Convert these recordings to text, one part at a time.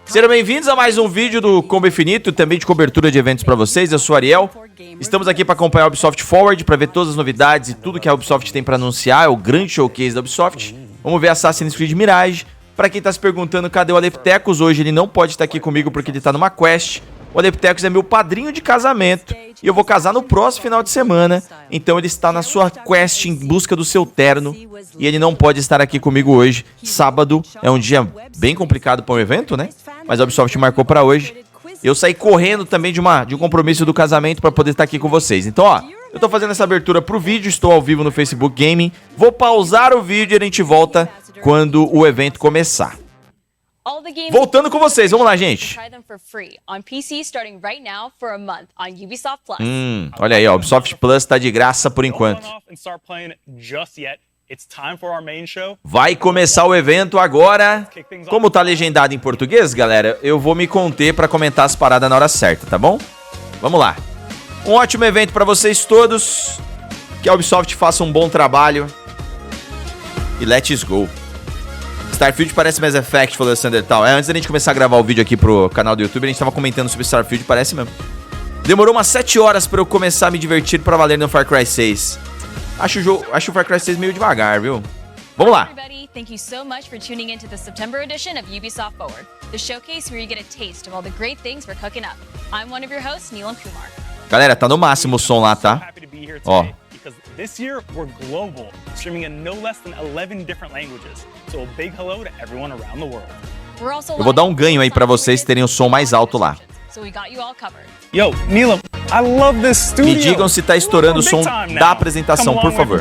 Sejam bem-vindos a mais um vídeo do Combo Infinito, também de cobertura de eventos pra vocês. Eu sou o Ariel. Estamos aqui para acompanhar a Ubisoft Forward, para ver todas as novidades e tudo que a Ubisoft tem para anunciar. É o grande showcase da Ubisoft. Vamos ver Assassin's Creed Mirage. Para quem tá se perguntando cadê o Alepitecus, hoje ele não pode estar aqui comigo porque ele tá numa quest. O Alepitecus é meu padrinho de casamento e eu vou casar no próximo final de semana. Então ele está na sua quest em busca do seu terno e ele não pode estar aqui comigo hoje. Sábado é um dia bem complicado para um evento, né? Mas a Ubisoft marcou para hoje. Eu saí correndo também de um compromisso do casamento para poder estar aqui com vocês. Então, ó, eu tô fazendo essa abertura pro vídeo, estou ao vivo no Facebook Gaming. Vou pausar o vídeo e a gente volta quando o evento começar. Voltando com vocês, vamos lá, gente. Olha aí, ó, Ubisoft Plus tá de graça por enquanto. Vai começar o evento agora. Como tá legendado em português, galera, eu vou me conter pra comentar as paradas na hora certa, tá bom? Vamos lá. Um ótimo evento pra vocês todos. Que a Ubisoft faça um bom trabalho. E let's go. Starfield parece Mass Effect, falou o Sander tal. Antes da gente começar a gravar o vídeo aqui pro canal do YouTube, a gente tava comentando sobre Starfield, parece mesmo. Demorou umas 7 horas pra eu começar a me divertir pra valer no Far Cry 6. Acho o Far Cry 6 meio devagar, viu? Vamos lá. Thank you so much for tuning into the September edition of Ubisoft Forward, the showcase where you get a taste of all the great things we're cooking up. I'm one of your hosts, Neil Kumar. Galera, tá no máximo o som lá, tá? Ó. This year, we're global, streaming in no less than 11 different languages. So a big hello to everyone around the world. Eu vou dar um ganho aí pra vocês terem o som mais alto lá. Yo, Neil, I love this studio. Me digam se tá estourando o som da apresentação, por favor.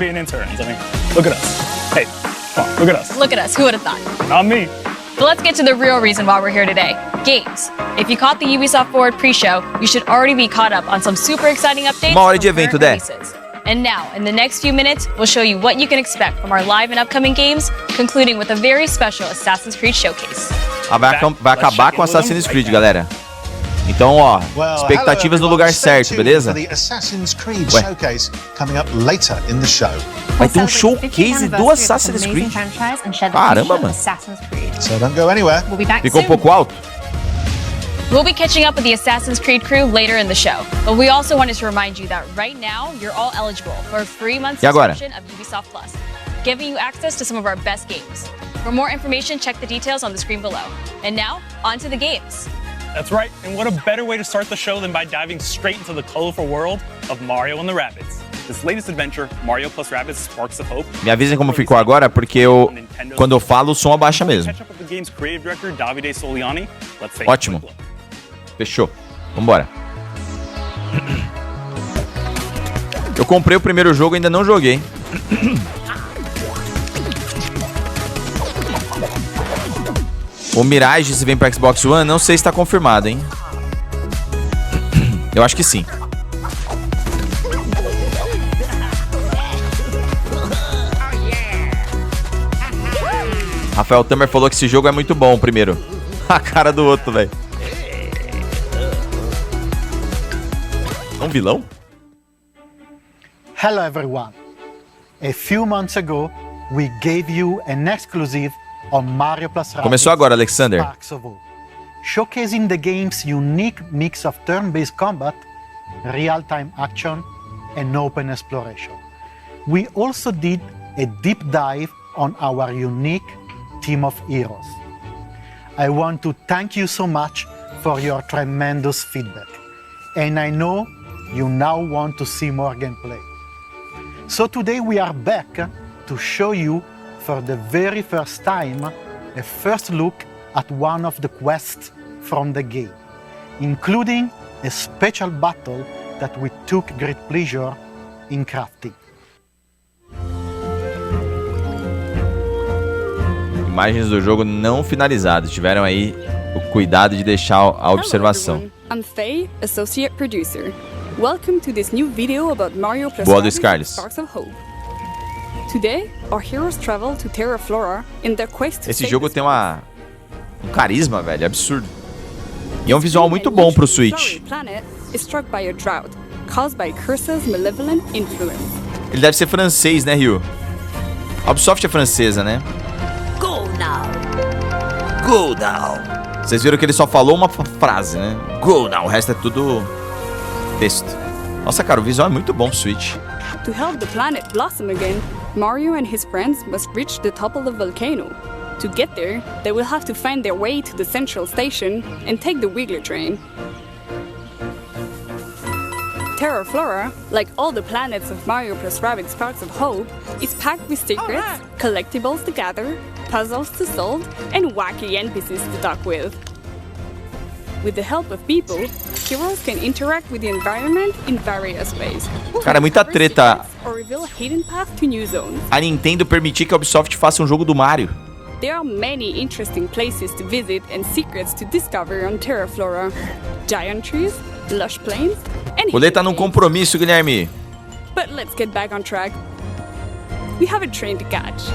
Look at us. Hey, come on, look at us. Look at us, who would have thought? Not me. But let's get to the real reason why we're here today. Games. If you caught the Ubisoft Forward pre-show, you should already be caught up on some super exciting updates. Uma hora de evento, Dé. And now, in the next few minutes, we'll show you what you can expect from our live and upcoming games, concluding with a very special Assassin's Creed showcase. Vai acabar com Assassin's Creed, galera. Então, ó, expectativas no lugar certo, beleza? Ué. Vai ter um showcase do Assassin's Creed? Caramba, mano. Ficou um pouco alto? We'll be catching up with the Assassin's Creed crew later in the show, but we also wanted to remind you that right now you're all eligible for a 3-month subscription of Ubisoft Plus, giving you access to some of our best games. For more information, check the details on the screen below. And now, on to the games. That's right, and what a better way to start the show than by diving straight into the colorful world of Mario and the Rabbids. This latest adventure, Mario plus Rabbids Sparks of Hope. Me avisem como ficou agora, porque quando eu falo, o som abaixa mesmo. Ótimo. Fechou. Vambora. Eu comprei o primeiro jogo e ainda não joguei. O Mirage, se vem para Xbox One, não sei se está confirmado, hein? Eu acho que sim. Rafael Tamer falou que esse jogo é muito bom, o primeiro. A cara do outro, velho. É um vilão? Hello everyone. A few months ago, we gave you an exclusive on Mario plus Rabbids. Começou agora, Alexander. Sparks of Hope, showcasing the game's unique mix of turn-based combat, real-time action, and open exploration. We also did a deep dive on our unique team of heroes. I want to thank you so much for your tremendous feedback, and I know you now want to see more gameplay. So today we are back to show you for the very first time a first look at one of the quests from the game, including a special battle that we took great pleasure in crafting. Imagens do jogo não finalizadas. Tiveram aí o cuidado de deixar a observação. I'm Faye, associate producer. Welcome to this new video about Mario plus Rabbids Sparks of Hope. Today, our heroes travel to Terra Flora in their quest to Esse jogo tem um carisma, velho, absurdo. E é um visual muito bom pro Switch. Ele deve ser francês, né, Ryu? A Ubisoft é francesa, né? Go now. Go now. Vocês viram que ele só falou uma frase, né? Go now, o resto é tudo texto. Nossa, cara, o visual é muito bom pro Switch. To help the planet blossom again, Mario and his friends must reach the top of the volcano. To get there, they will have to find their way to the central station and take the Wiggler train. Terra Flora, like all the planets of Mario plus Rabbids Sparks of Hope, is packed with secrets, collectibles to gather, puzzles to solve, and wacky NPCs to talk with. With the help of people, heroes can interact with the environment in various ways. Cara, é muita treta Or reveal a hidden path to new zones. a Nintendo permitir que a Ubisoft faça um jogo do Mario. There are many interesting places to visit and secrets to discover on Terra Flora. Giant trees, lush plains, and O Lê tá num hidden caves. compromisso, Guilherme. But let's get back on track. We have a train to catch.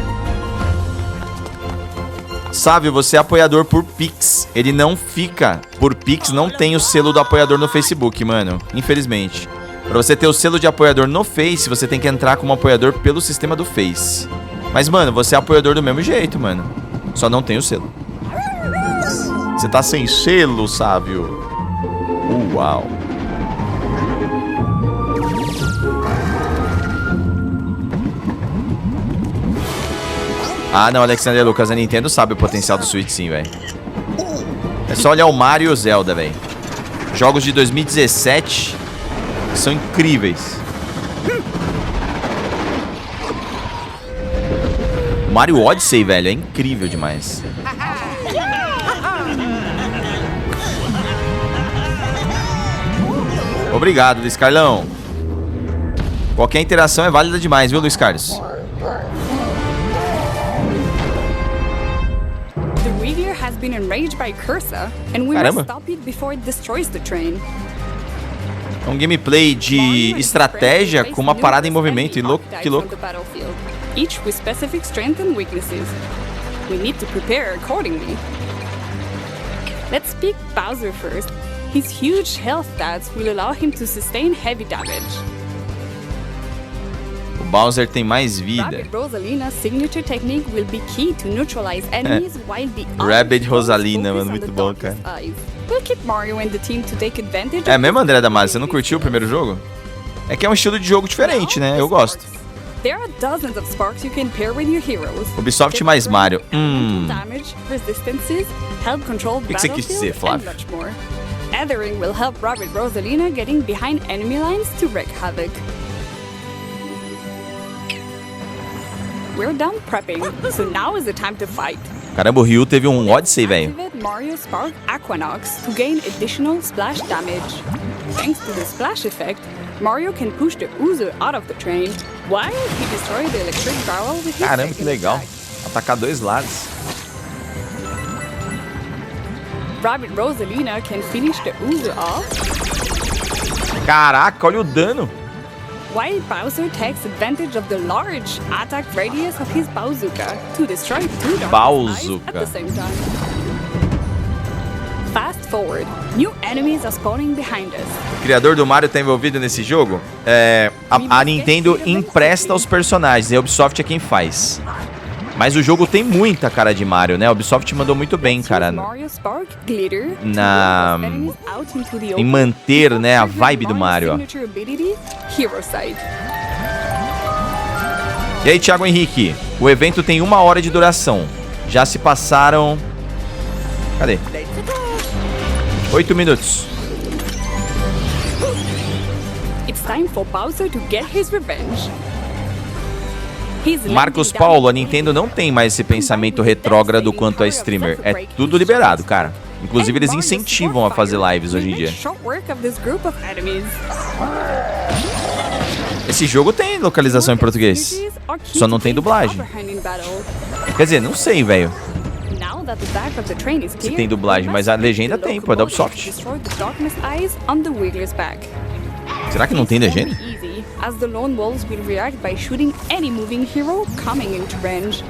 Sávio, você é apoiador por Pix. Ele não fica por Pix, não tem o selo do apoiador no Facebook, mano. Infelizmente. Pra você ter o selo de apoiador no Face, você tem que entrar como apoiador pelo sistema do Face. Mas, mano, você é apoiador do mesmo jeito, mano. Só não tem o selo. Você tá sem selo, Sávio. Uau. Ah, não, Alexander Lucas, a Nintendo sabe o potencial do Switch, sim, velho. É só olhar o Mario e o Zelda, velho. Jogos de 2017 são incríveis. O Mario Odyssey, velho, é incrível demais. Obrigado, Luiz Carlão. Qualquer interação é válida demais, viu, Luiz Carlos? The Wiggler has been enraged by Cursa, and we Caramba. must stop it before it destroys the train. É um gameplay de estratégia com uma parada em movimento. E louco, que louco. Each with specific strengths and weaknesses. We need to prepare accordingly. Let's pick Bowser first. His huge health stats will allow him to sustain heavy damage. O Bowser tem mais vida. Rabbid Rosalina's signature technique will be key to neutralize enemies while the Rabbid others Rosalina, focus mano, on muito the bom, darkest cara. eyes. We'll keep Mario and the team to take advantage É of mesmo, this André Damasio? Você não opportunity. curtiu o primeiro jogo? É que é um estilo de jogo diferente, né? Eu gosto. There are dozens of sparks you can pair with your heroes. Ubisoft mais Mario. Damage, resistances, help control que você quis dizer, battlefield, Flávio? and much more. Othering will help Rabbid Rosalina getting behind enemy lines to wreak havoc. We're done prepping, so now is the time to fight. Caramba, o Ryu teve um Odyssey, velho. Activate Mario Spark Aquanox to gain additional splash damage. Thanks to the splash effect, Mario can push the Uzo out of the train, while he destroys the electric barrel with his Caramba, que second legal. attack. Atacar dois lados. Rabbid Rosalina can finish the Uzo off, Caraca, olha o dano. while Bowser takes advantage of the large attack radius of his Bowzooka to destroy two darkness eyes at the same time. Fast forward, new enemies are spawning behind us. O criador do Mario tá envolvido nesse jogo? A Nintendo empresta os personagens e a Ubisoft é quem faz. Mas o jogo tem muita cara de Mario, né? A Ubisoft mandou muito bem, cara, Mario Spark Glitter na em manter, né, a vibe do Mario, ó. Hero Side. E aí, Thiago Henrique, o evento tem 1 hora de duração. Já se passaram... Cadê? 8 minutos. It's time for Bowser to get his revenge. Marcos Paulo, a Nintendo não tem mais esse pensamento retrógrado quanto a streamer. É tudo liberado, cara. Inclusive, eles incentivam a fazer lives hoje em dia. Esse jogo tem localização em português. Só não tem dublagem. Quer dizer, não sei, velho. Se tem dublagem, mas a legenda tem, pô, é da Ubisoft. Será que não tem legenda? As the lone wolves will react by shooting any moving hero coming into range.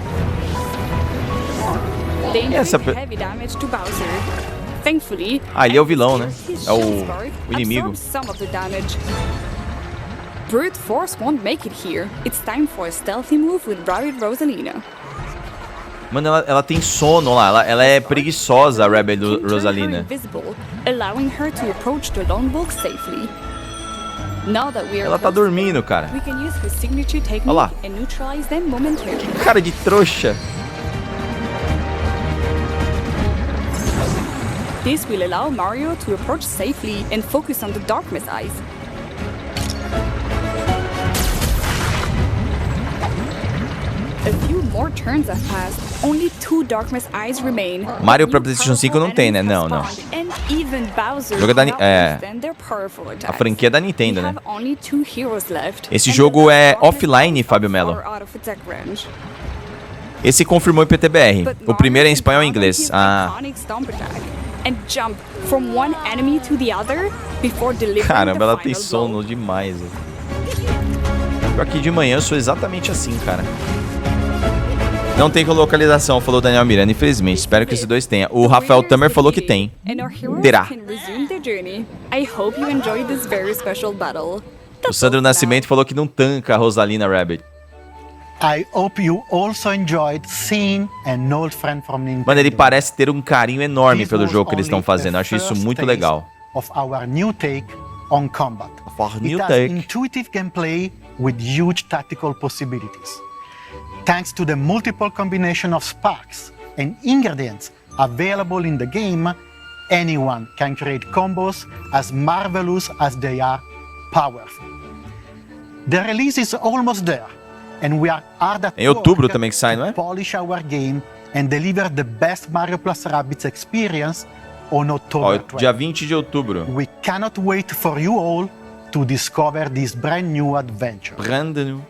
They inflict heavy damage to Bowser. Thankfully, ele é o vilão, né? É o inimigo. Some of the damage. Brute force won't make it here. It's time for a stealthy move with Rabbid Rosalina. Mano, ela tem sono lá. Ela é preguiçosa, a Rebel Rosalina. Invisible, allowing her to approach the lone wolf safely. Now that we are Ela tá dormindo, cara. we can use her signature technique Olha lá. and neutralize them momentarily. Cara de trouxa. This will allow Mario to approach safely and focus on the darkness eyes. A few more turns have passed. Only 2 darkness eyes remain. Mario pra PlayStation 5 não tem, né? Não, não. And even Bowser Jogo da cannot withstand their powerful A attacks. franquia da Nintendo, We né? have only 2 heroes left. Esse And jogo the é darkness offline, eyes Fábio are Melo. far out of attack range. Esse confirmou em PTBR. But O primeiro é em Mario espanhol e can inglês. counter his Ah, iconic stomp attack and jump from one enemy to the other before delivering caramba, the ela tem final sono blow. demais. Pior que de manhã eu sou exatamente assim, cara. Não tem localização, falou o Daniel Miranda, infelizmente. Espero que esses dois tenham. O Rafael Tamer falou que tem. And our heroes Terá. can resume their journey. I hope you enjoyed this very special battle. O Sandro Nascimento falou que não tanca a Rosalina Rabbit. I hope you also enjoyed seeing an old friend from Nintendo. Mano, ele parece ter um carinho enorme This pelo was jogo que eles only estão fazendo. the Eu acho isso first muito taste legal. Of our new take on combat. our new It has take. intuitive gameplay with huge tactical possibilities. Thanks to the multiple combination of sparks and ingredients available in the game, anyone can create combos as marvelous as they are powerful. The release is almost there, and we are hard at Em outubro work também que sai, não é? to polish our game and deliver the best Mario Plus Rabbids experience on Ó, October dia 20. 20 de outubro. We cannot wait for you all to discover this brand new adventure. Brand new.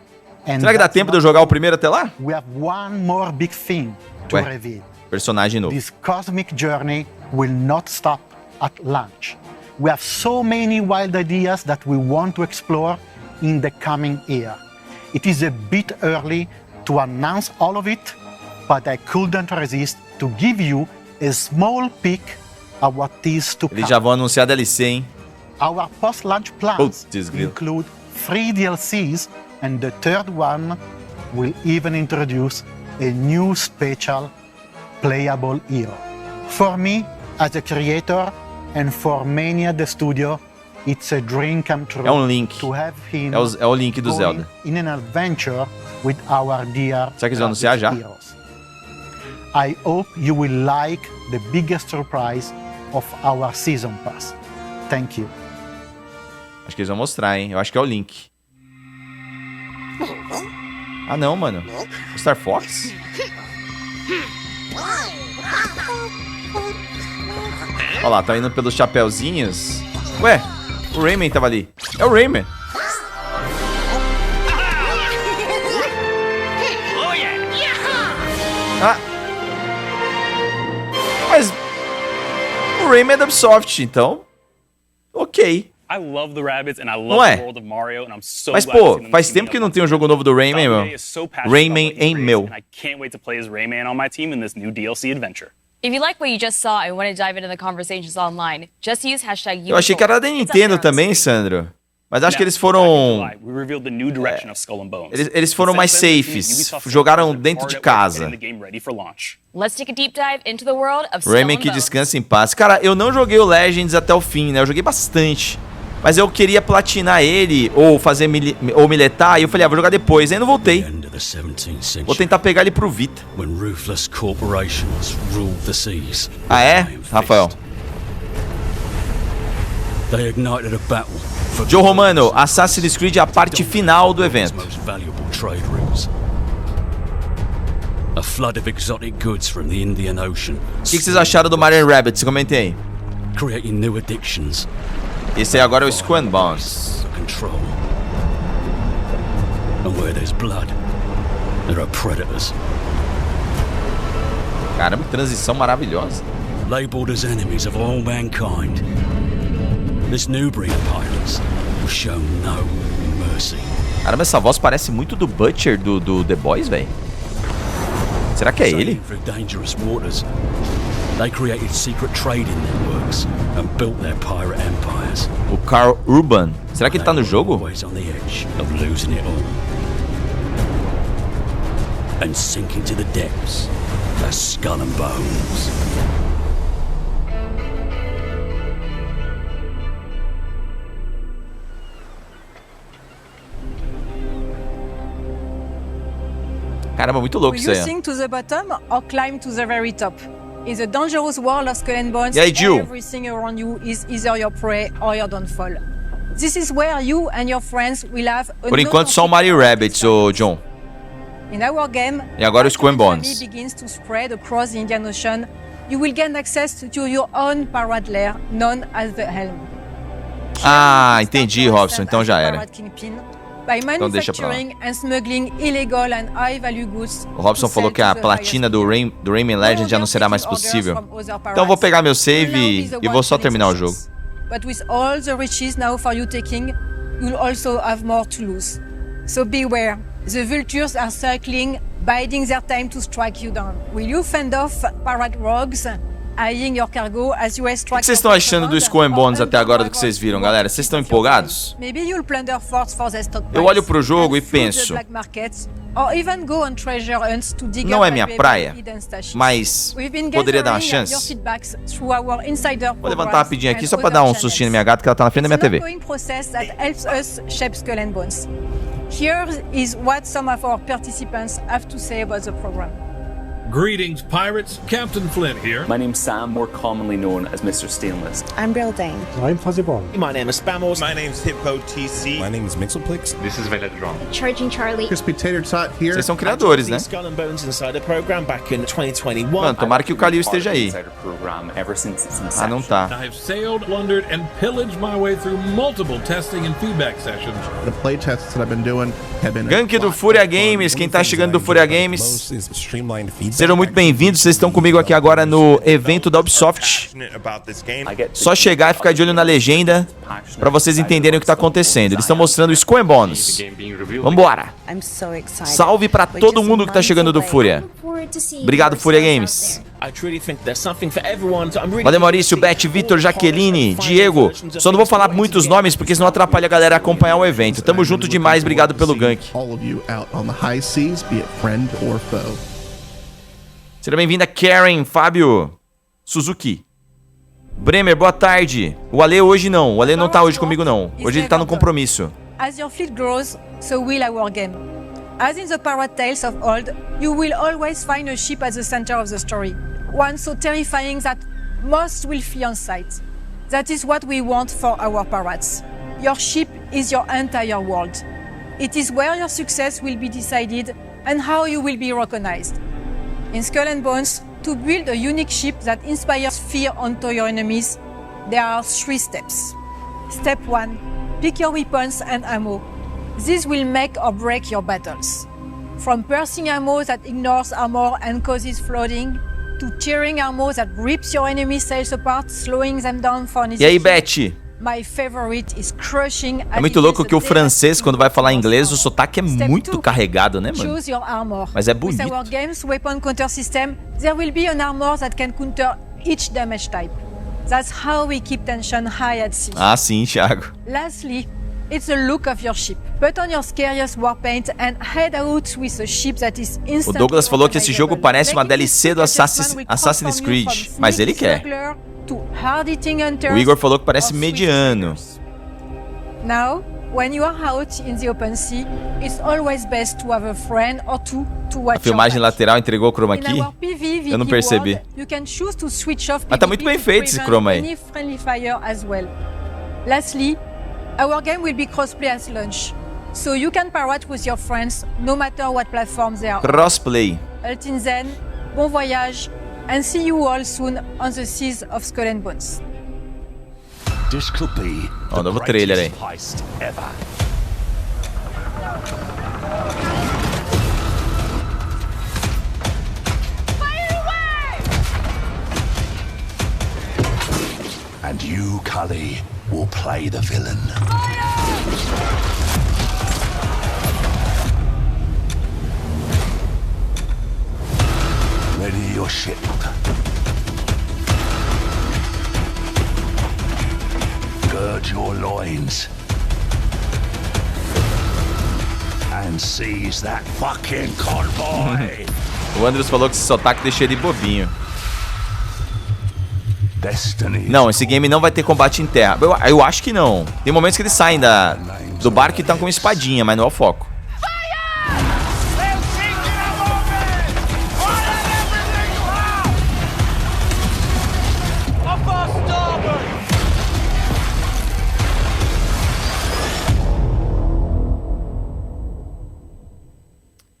And Será que dá that's tempo de eu not jogar o all. primeiro até lá? We have one more big thing to Ué. reveal. Personagem novo. This cosmic journey will not stop at launch. We have so many wild ideas that we want to explore in the coming year. It is a bit early to announce all of it, but I couldn't resist to give you a small peek at what is to Eles come. já vão anunciar DLC, hein? Our post-launch plans Putz, grilo. include 3 DLCs, and the third one will even introduce a new special playable hero. For me, as a creator, and for many at the studio, it's a dream come true É um Link. to have him É o Link do going Zelda. in an adventure with our dear Será que eles vão anunciar já? heroes. I hope you will like the biggest surprise of our season pass. Thank you. Acho que eles vão mostrar, hein? Eu acho que é o Link. Ah, não, mano. Star Fox? Olha lá, tá indo pelos chapeuzinhos. Ué, o Rayman tava ali. É o Rayman. Ah. Mas o Rayman é da Ubisoft, então... Ok. I love the rabbits and I Não love é? the world of Mario, and I'm so Mas, glad to pô, see them faz teaming tempo que up não once tem um jogo again. novo do Rayman, Dom meu. Day is so passionate Rayman about what he em creates, meu. and I can't wait to play as Rayman on my team in this new DLC adventure. If you like what you just saw and want to dive into the conversations online, just use hashtag Eu achei que era da Nintendo também, Sandro. Mas acho que eles foram... We revealed the new direction of Skull and Bones. Eles foram mais Since then, safes. Ubisoft Jogaram worked dentro hard de at work casa. getting the game ready for launch. Let's take a deep dive into the world of Skull Rayman and que Bones. descansa em paz. Cara, eu não joguei o Legends até o fim, né? Eu joguei bastante. Mas eu queria platinar ele, ou fazer ou miletar, e eu falei, ah, vou jogar depois. Aí não voltei. End of the 17th century, Vou tentar pegar ele pro Vita. when ruthless corporations ruled the seas. Ah, é? Rafael. They ignited a battle for Joe Romano, Assassin's Creed é a parte final do evento. most valuable trade routes. A flood of exotic goods from the Indian Ocean, O que vocês acharam do Mario Rabbids? Comentem aí. creating new addictions Esse aí agora é o Skull and Bones. for control. And where there's blood, there are predators. Caramba, que transição maravilhosa. Labeled as enemies of all mankind, this new breed of pirates will show no mercy. Caramba, essa voz parece muito do Butcher do The Boys, velho. Será que é ele? Sailing through dangerous waters, they created secret trading networks and built their pirate empires. O Carl Urban. Será que ele tá no They were jogo? always on the edge of losing it all and sinking to the depths The Skull and Bones. Caramba, muito louco isso aí. Will you sink to the bottom or climb to the very top? In the dangerous world of Skull and Bones, E aí, Jill? everything around you is either your prey or your downfall. This is where you and your friends will have a Por enquanto, só o Mario Rabbids, ô John. In our game, E agora o Skull and as your Bones. family begins to spread across the Indian Ocean, you will gain access to your own pirate lair, known as the Helm. Ah, entendi, Robson. Então já era. By Então deixa pra lá. manufacturing and smuggling illegal and high-value goods. O Robson falou que a platina do Rayman Legends já não será mais possível. Então eu vou pegar meu save e vou só terminar o jogo. But with all the riches now for you taking, you'll also have more to lose. So beware. The vultures are circling, biding their time to strike you down. Will you fend off pirate rogues, eyeing your cargo as you O que vocês estão achando do Skull and Bones até agora do que vocês viram, galera? Vocês estão empolgados? Maybe you'll plunder forts for their stockpiles Eu olho pro jogo and e flood penso, the black markets, or even go on treasure hunts to dig não up é minha valuable praia, hidden stashes. mas We've been poderia dar uma gathering your chance. feedbacks through our insider Vou levantar programs rapidinho aqui and só pra other dar um channels. sustinho na minha gata que ela tá na frente da minha It's an TV. ongoing process that helps us shape Skull and Bones. Here is what some of our participants have to say about the program. Greetings, pirates. Captain Flint here. My name's Sam, more commonly known as Mr. Stainless. I'm Brilldane. I'm Fuzzyball. My name is Spamos. My name's Hippo TC. My name is Mixelplix. This is Veledron. Charging Charlie. Crispy Tater Tot here. Vocês são criadores, né? Skull and Bones Insider Program back in 2021. Mano, tomara que o Kalil esteja aí. Ah, não tá. I've sailed, plundered, and pillaged my way through multiple testing and feedback sessions. The playtests that I've been doing have been Gank do Fúria Games, quem tá chegando do Fúria Games, sejam muito bem-vindos, vocês estão comigo aqui agora no evento da Ubisoft. Só chegar e ficar de olho na legenda pra vocês entenderem o que tá acontecendo. Eles estão mostrando o Skull and Bones. Vambora! Salve pra todo mundo que tá chegando do Fúria. Obrigado, Fúria Games. Valeu, Maurício, Beth, Vitor, Jaqueline, Diego. Só não vou falar muitos nomes porque senão atrapalha a galera a acompanhar o evento. Tamo junto demais, obrigado pelo gank. Seja bem-vinda, Karen, Fábio, Suzuki. Bremer, boa tarde. O Ale hoje não, o Ale não tá hoje comigo não. Hoje ele tá no compromisso. As your fleet grows, so will our game. As in the pirate tales of old, you will always find a ship at the center of the story. One so terrifying that most will flee on sight. That is what we want for our pirates. Your ship is your entire world. It is where your success will be decided and how you will be recognized. In Skull and Bones, to build a unique ship that inspires fear onto your enemies, there are 3 steps. Step 1. Pick your weapons and ammo. This will make or break your battles. From piercing ammo that ignores armor and causes flooding, to tearing ammo that rips your enemy's sails apart, slowing them down for an easy E aí, kill. Beth? My favorite is crushing. É muito louco que o francês, quando vai falar inglês, o sotaque é muito carregado, né, mano? Choose your armor. Mas é bonito. With our game's weapon counter system, there will be an armor that can counter each damage type. That's how we keep tension high at sea. Ah, sim, Thiago. Lastly, it's the look of your ship. Put on your scariest war paint and head out with a ship that is instantly. O Douglas falou que esse jogo parece uma DLC do Assassin's Creed, mas ele quer. O Igor falou que parece mediano. Now, when you are out in the open sea, it's always best to have a friend or two to watch. A filmagem lateral entregou o chroma key? Eu não percebi. Mas tá muito bem feito esse chroma aí. Lastly, our game will be crossplay at launch, so you can pirate with your friends no matter what platform they are. Crossplay. Until then, bon voyage, and see you all soon on the seas of Skull and Bones. This could be the novo trailer aí. heist ever. And you, Cully, will play the villain. Ready your ship. Gird your loins. And seize that fucking convoy. O Andrews falou que esse sotaque deixa ele bobinho. Destiny. Não, esse game não vai ter combate em terra. Eu acho que não. Tem momentos que eles saem do barco e estão com espadinha, mas não é o foco.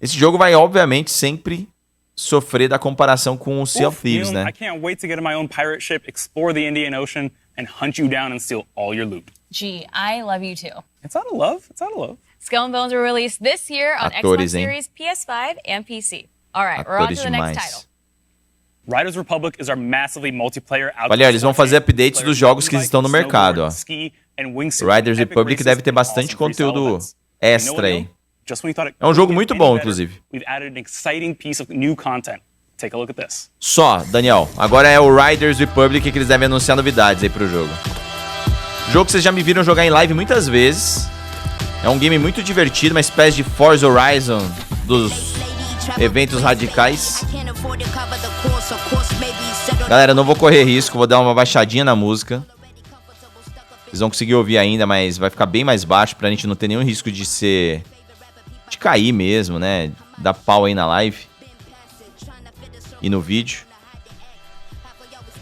Esse jogo vai, obviamente, sempre sofrer da comparação com o Sea of Thieves, né? I can't wait to get in my own pirate ship, explore the Indian Ocean, and hunt you down and steal all your loot. Gee, I love you too. It's out of love. It's out of love. Skull and Bones were released this year on Atores, Xbox Series, PS5, and PC. All right, we're on to Atores the next demais. title. Riders Republic is our massively multiplayer Olha, eles vão fazer updates dos jogos que estão no mercado, ó. Riders Republic deve ter bastante conteúdo extra aí. É um jogo muito bom, inclusive. Só, Daniel. Agora é o Riders Republic que eles devem anunciar novidades aí pro jogo. Jogo que vocês já me viram jogar em live muitas vezes. É um game muito divertido, uma espécie de Forza Horizon dos eventos radicais. Galera, não vou correr risco, vou dar uma baixadinha na música. Vocês vão conseguir ouvir ainda, mas vai ficar bem mais baixo pra gente não ter nenhum risco de cair mesmo, né? Dar pau aí na live e no vídeo.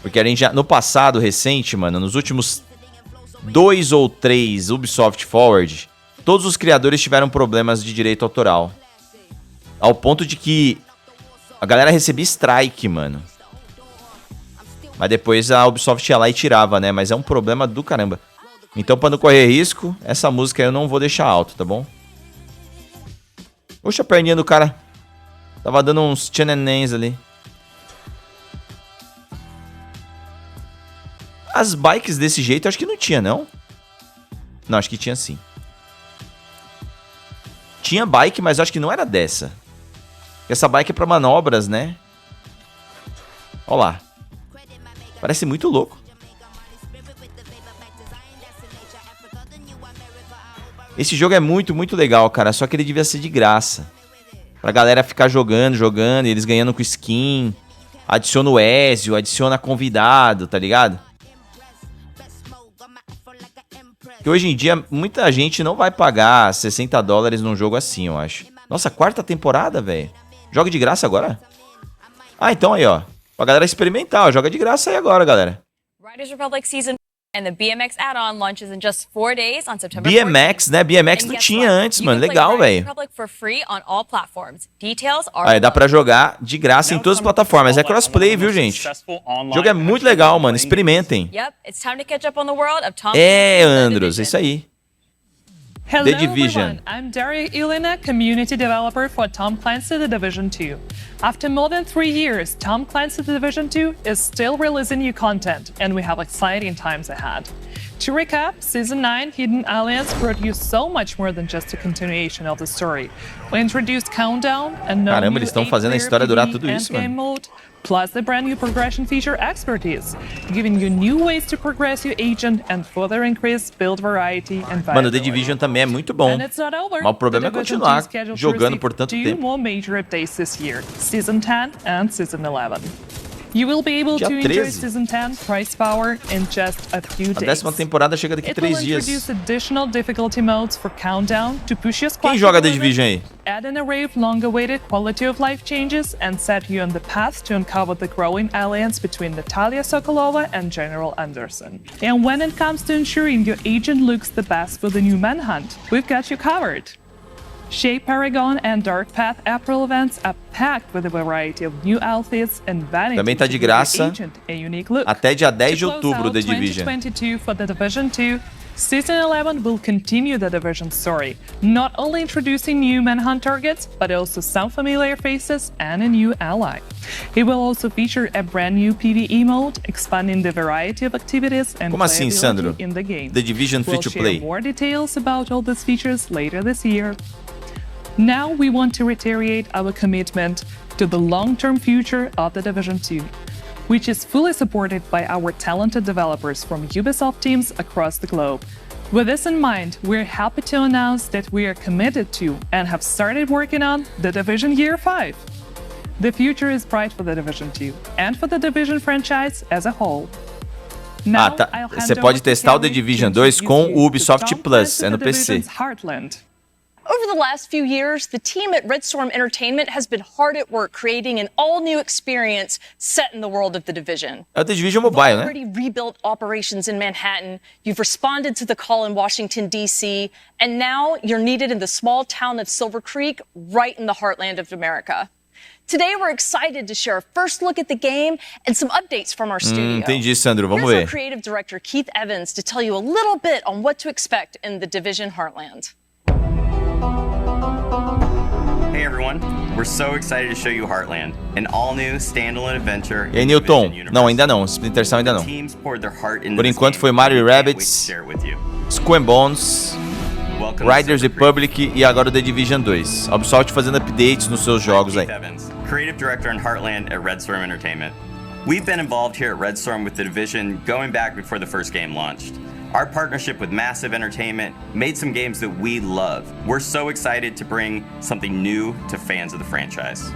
Porque a gente já, no passado recente, mano, nos últimos 2 ou 3 Ubisoft Forward, todos os criadores tiveram problemas de direito autoral. Ao ponto de que a galera recebia strike, mano. Mas depois a Ubisoft ia lá e tirava, né? Mas é um problema do caramba. Então, pra não correr risco, essa música eu não vou deixar alto, tá bom? Poxa, a perninha do cara. Tava dando uns tchanenens ali. As bikes desse jeito, eu acho que não tinha, não? Não, acho que tinha sim. Tinha bike, mas eu acho que não era dessa. Essa bike é pra manobras, né? Ó lá. Parece muito louco. Esse jogo é muito, muito legal, cara. Só que ele devia ser de graça. Pra galera ficar jogando, e eles ganhando com skin. Adiciona o Ezio, adiciona convidado, tá ligado? Que hoje em dia, muita gente não vai pagar $60 num jogo assim, eu acho. Nossa, 4ª temporada, velho. Joga de graça agora? Ah, então aí, ó. Pra galera experimentar, ó. Joga de graça aí agora, galera. Riders Republic Season and the BMX add-on launches in just 4 days on September 14th. BMX, né? BMX não tinha antes, mano. Legal, velho. Aí dá pra jogar de graça em todas as plataformas. É crossplay, viu, gente? O jogo é muito legal, mano. Experimentem. É, Andros, é isso aí. Hello The Division. Everyone, I'm Daria Ilina, community developer for Tom Clancy The Division 2. After more than 3 years, Tom Clancy The Division 2 is still releasing new content, and we have exciting times ahead. To recap, Season 9 Hidden Alliance brought you so much more than just a continuation of the story. We introduced Countdown and no Caramba, new eles estão fazendo a história durar tudo isso, endgame mano. mode, plus the brand new progression feature Expertise, giving you new ways to progress your agent and further increase build variety and Mano, The viability. Division também é muito bom. And it's not over. Mas o problema é The Division continuar 2 scheduled to jogando receive por tanto 2 tempo. more major updates this year, Season 10 and Season 11. You will be able Dia to enjoy 13. Season 10 price power in just a few A days. 10ª temporada chega daqui a It will 3 dias. introduce additional difficulty modes for Countdown to push your squad Quem joga The to limit, Division aí? add an array of long-awaited quality of life changes, and set you on the path to uncover the growing alliance between Natalia Sokolova and General Anderson. And when it comes to ensuring your agent looks the best for the new Manhunt, we've got you covered. Shape Paragon and Dark Path April events are packed with a variety of new outfits and vanity Também tá de to give your graça agent a unique look. até dia 10 de To close outubro, out The Division. 2022 for The Division 2, Season 11 will continue the Division story, not only introducing new Manhunt targets, but also some familiar faces and a new ally. It will also feature a brand new PvE mode, expanding the variety of activities and Como assim, playability Sandro? in the game. The Division We'll free to share play. more details about all these features later this year. Now we want to reiterate our commitment to the long-term future of The Division 2, which is fully supported by our talented developers from Ubisoft teams across the globe. With this in mind, we're happy to announce that we are committed to and have started working on The Division Year 5. The future is bright for The Division 2 and for the Division franchise as a whole. Now, tá. I'll hand Você over pode to testar o The Kelly Division to 2 com introduce o you Ubisoft to Tom Plus, Clancy é no The PC. Division's Heartland. Over the last few years, the team at Red Storm Entertainment has been hard at work creating an all-new experience set in the world of The Division. É o The Division You've Mobile, né? already rebuilt operations in Manhattan, you've responded to the call in Washington, D.C., and now you're needed in the small town of Silver Creek, right in the heartland of America. Today, we're excited to share a first look at the game and some updates from our studio. Entendi, Sandro. Vamos Here's ver. our creative director, Keith Evans, to tell you a little bit on what to expect in The Division Heartland. Hey everyone, we're so excited to show you Heartland, an all-new standalone adventure. E aí, Newton? Não, ainda não. Splinter Cell ainda não. Por enquanto foi Mario & Rabbids, Skull and Bones, Riders Republic e agora o The Division 2. A Ubisoft fazendo updates nos seus jogos aí. Creative Director in Heartland at Red Storm Entertainment. We've been involved here at Red Storm with The Division going back before the first game launched. Our partnership with Massive Entertainment made some games that we love. We're so excited to bring something new to fans of the franchise.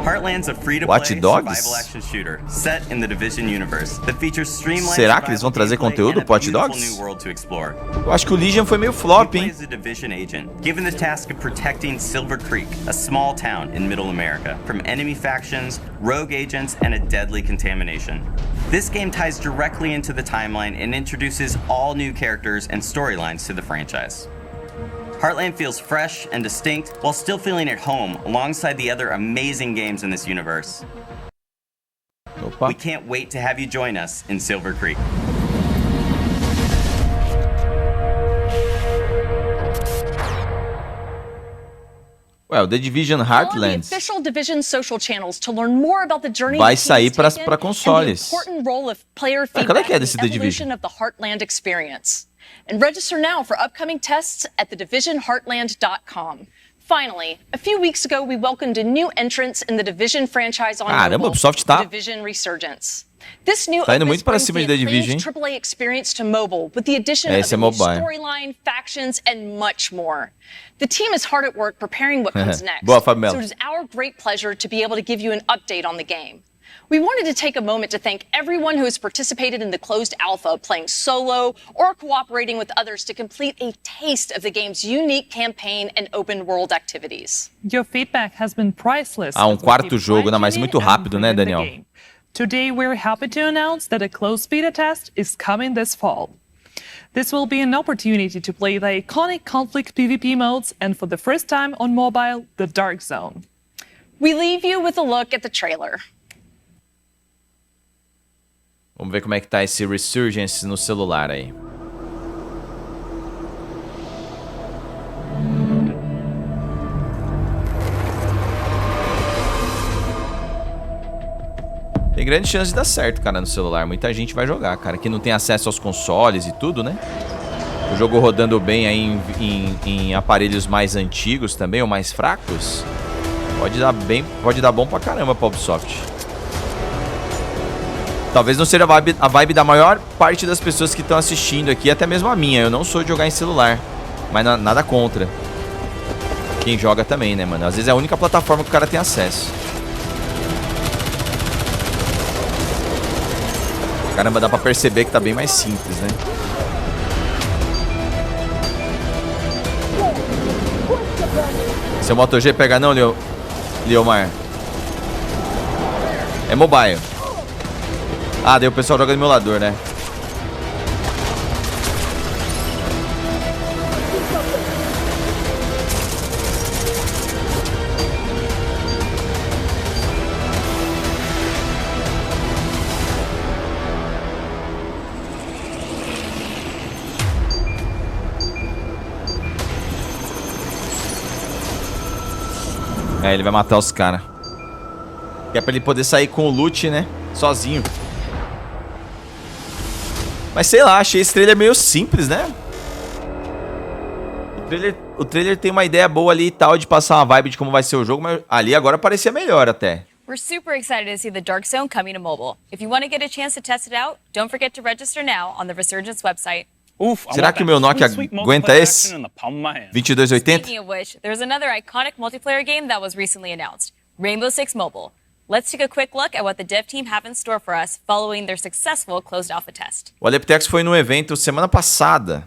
Heartland's a free-to-play survival action shooter set in the Division universe that features streamlined. Será que eles vão trazer conteúdo pro Watch Dogs? Eu acho que o Legion foi meio flop, hein? A Division agent, given the task of protecting Silver Creek, a small town in Middle America, from enemy factions, rogue agents, and a deadly contamination. This game ties directly into the timeline and introduces all new characters and storylines to the franchise. Heartland feels fresh and distinct while still feeling at home alongside the other amazing games in this universe. Opa. We can't wait to have you join us in Silver Creek. Well, The Division Heartland vai sair para consoles. Qual é que é desse The Division? And register now for upcoming tests at thedivisionheartland.com. Finally, a few weeks ago, we welcomed a new entrance in the Division franchise on Novo, The Division Resurgence. This new tá indo muito para cima de The Division, AAA experience to mobile with the addition of a new storyline, factions, and much more. The team is hard at work preparing what comes next. Boa, Fabio. So it is our great pleasure to be able to give you an update on the game. We wanted to take a moment to thank everyone who has participated in the closed alpha, playing solo or cooperating with others to complete a taste of the game's unique campaign and open world activities. Your feedback has been priceless. Quarto jogo, mas muito rápido, né, Daniel? Today we're happy to announce that a closed beta test is coming this fall. This will be an opportunity to play the iconic conflict PvP modes and for the first time on mobile, the Dark Zone. We leave you with a look at the trailer. Vamos ver como é que tá esse Resurgence no celular aí. Tem grande chance de dar certo, cara, no celular. Muita gente vai jogar, cara. Quem não tem acesso aos consoles e tudo, né? O jogo rodando bem aí em aparelhos mais antigos também, ou mais fracos. Pode dar bom pra caramba pra Ubisoft. Talvez não seja a vibe da maior parte das pessoas que estão assistindo aqui, até mesmo a minha. Eu não sou de jogar em celular, mas nada contra. Quem joga também, né, mano? Às vezes é a única plataforma que o cara tem acesso. Caramba, dá pra perceber que tá bem mais simples, né? Seu MotoG pega não, Leomar? É mobile. Ah, daí o pessoal joga no emulador, né? É, ele vai matar os caras. Que é pra ele poder sair com o loot, né? Sozinho. Mas sei lá, achei esse trailer meio simples, né? O trailer tem uma ideia boa ali e tal, de passar uma vibe de como vai ser o jogo, mas ali agora parecia melhor até. We're super excited to see the Dark Zone coming to mobile. If you want to get a chance to test it out, don't forget to register now on the Resurgence website. Será que o meu Nokia aguenta esse? 2280? Speaking of which, there's another iconic multiplayer game that was recently announced. Rainbow Six Mobile. Let's take a quick look at what the dev team have in store for us following their successful closed alpha test. O Alepitecus foi no evento semana passada.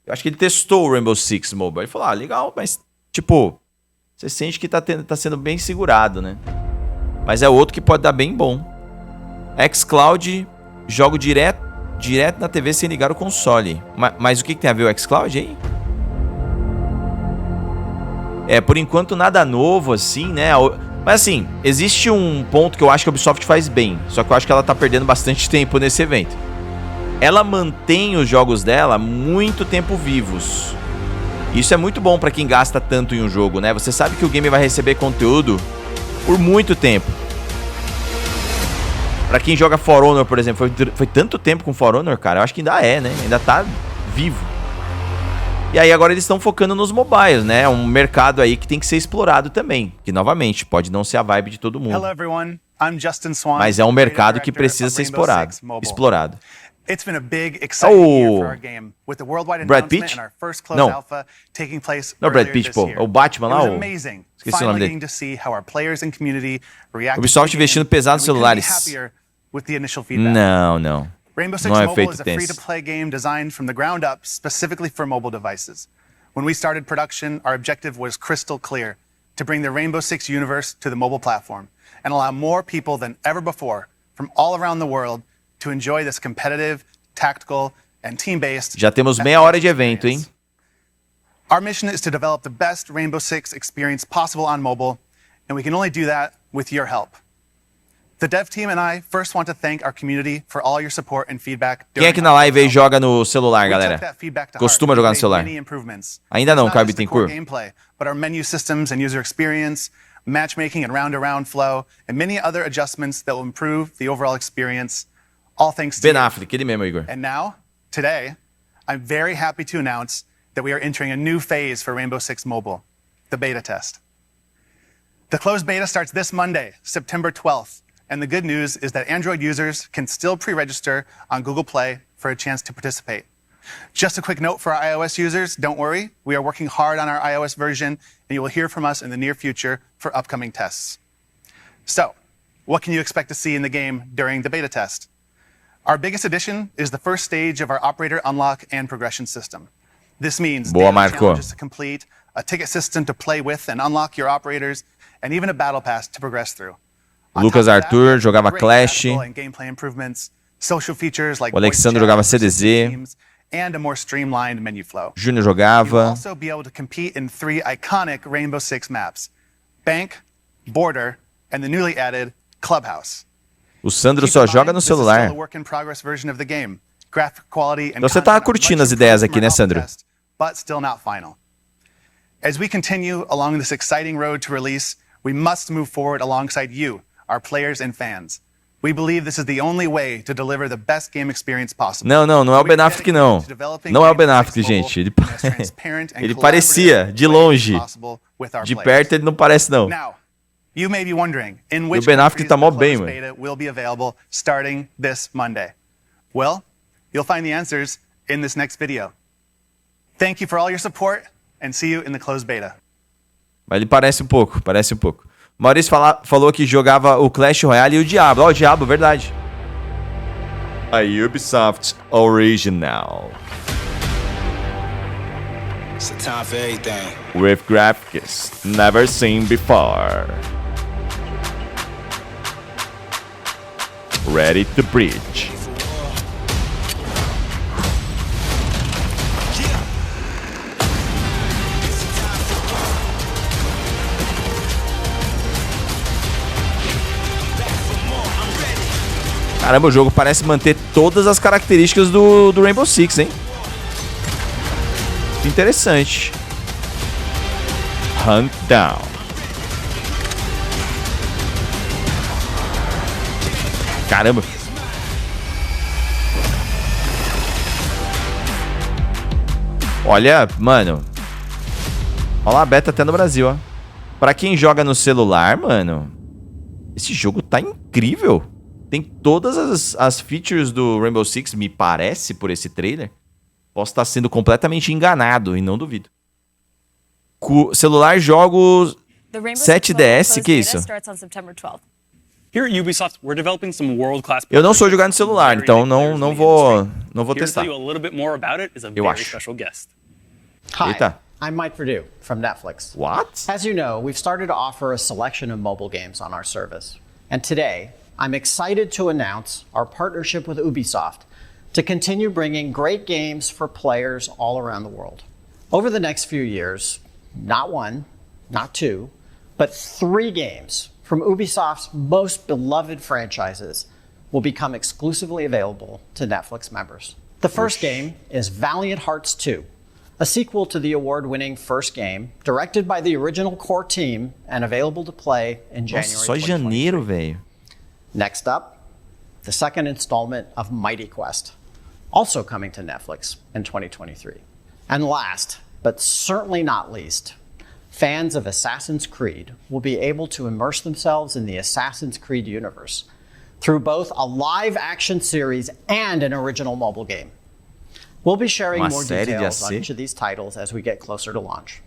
Eu acho que ele testou o Rainbow Six Mobile. Ele falou, legal, mas, tipo, você sente que tá sendo bem segurado, né? Mas é outro que pode dar bem bom. xCloud, jogo direto na TV sem ligar o console. Mas o que tem a ver o xCloud aí? Por enquanto nada novo, assim, né? Mas assim, existe um ponto que eu acho que a Ubisoft faz bem. Só que eu acho que ela tá perdendo bastante tempo nesse evento. Ela mantém os jogos dela muito tempo vivos. Isso é muito bom pra quem gasta tanto em um jogo, né? Você sabe que o game vai receber conteúdo por muito tempo. Pra quem joga For Honor, por exemplo, foi tanto tempo com For Honor, cara. Eu acho que ainda né? Ainda tá vivo. E aí agora eles estão focando nos mobiles, né? É um mercado aí que tem que ser explorado também. Que, novamente, pode não ser a vibe de todo mundo. Hello everyone, I'm Justin Swan, mas é um mercado que precisa ser explorado. It's been a big, exciting year for our game, with the worldwide Brad announcement Pitt? and our first closed alpha taking place Não, Brad earlier Pitt, this pô. year. O Batman lá, It was amazing. Esqueci o nome dele. To see how our players and community reacted Ubisoft to the game, investindo pesado nos and we couldn't be celulares. happier with the initial feedback. Não. Rainbow Six Não é Mobile feito is a tenso. free-to-play game designed from the ground up specifically for mobile devices. When we started production, our objective was crystal clear: to bring the Rainbow Six universe to the mobile platform and allow more people than ever before from all around the world to enjoy this competitive, tactical, and team-based. Já temos meia hora de evento, hein? Our mission is to develop the best Rainbow Six experience possible on mobile, and we can only do that with your help. The dev team and I first want to thank our community for all your support and feedback. Quem é que na live aí joga no celular, galera? Costuma jogar no celular? Ainda não, Caio Bittencourt. But our menu systems and user experience, matchmaking and round-around flow, and many other adjustments that will improve the overall experience. All thanks to Ben Affleck, ele mesmo, Igor. And now, today, I'm very happy to announce that we are entering a new phase for Rainbow Six Mobile, the beta test. The closed beta starts this Monday, September 12th. And the good news is that Android users can still pre-register on Google Play for a chance to participate. Just a quick note for our iOS users, don't worry, we are working hard on our iOS version, and you will hear from us in the near future for upcoming tests. So, what can you expect to see in the game during the beta test? Our biggest addition is the first stage of our operator unlock and progression system. This means daily challenges to complete, a ticket system to play with and unlock your operators, and even a battle pass to progress through. Lucas Arthur jogava Clash. O Alexandre jogava CDZ. Júnior jogava. Also be able to compete in 3 iconic Rainbow Six maps: Bank, Border, and the newly added Clubhouse. O Sandro só joga no celular. Então você tá curtindo as ideias aqui, né, Sandro? But still not final. As we continue along this exciting road to release, we must move forward alongside you, our players and fans. We believe this is the only way to deliver the best game experience possible. Não é o Ben Affleck, não. Não é o Ben Affleck, gente. Ele parecia, de longe. De perto ele não parece, não. You may be wondering, in which o Ben Affleck tá mó bem, mano. Beta will be available starting this Monday. Well, you'll find the answers in this next video. Thank you for all your support, and see you in the closed beta. Mas ele parece um pouco. Maurício falou que jogava o Clash Royale e o Diablo. Ó, o Diablo, verdade. A Ubisoft Original. It's a time for everything. With graphics never seen before. Ready to bridge. Caramba, o jogo parece manter todas as características do Rainbow Six, hein? Interessante. Hunt down. Caramba. Olha, mano. Olha lá a beta até no Brasil, ó. Pra quem joga no celular, mano, esse jogo tá incrível. Tem todas as features do Rainbow Six, me parece, por esse trailer. Posso estar sendo completamente enganado, e não duvido. Celular, jogos The Rainbow 7DS, Six que Mobile isso? Beta starts on September 12th. Here at Ubisoft, we're developing some world-class. Eu não sou jogar no celular, então não vou Here to testar. tell you a little bit more about it is a Eu very acho. special guest. Hi, Eita. I'm Mike Perdue from Netflix. What? As you know, we've started to offer a selection of mobile games on our service. And today, I'm excited to announce our partnership with Ubisoft to continue bringing great games for players all around the world. Over the next few years, not one, not two, but 3 games from Ubisoft's most beloved franchises will become exclusively available to Netflix members. The first game is Valiant Hearts 2, a sequel to the award-winning first game, directed by the original core team and available to play in January Nossa, só 2023. janeiro, velho. Next up, the second installment of Mighty Quest, also coming to Netflix in 2023. And last, but certainly not least, fans of Assassin's Creed will be able to immerse themselves in the Assassin's Creed universe through both a live-action series and an original mobile game. We'll be sharing Uma more série de details on AC? each of these titles as we get closer to launch.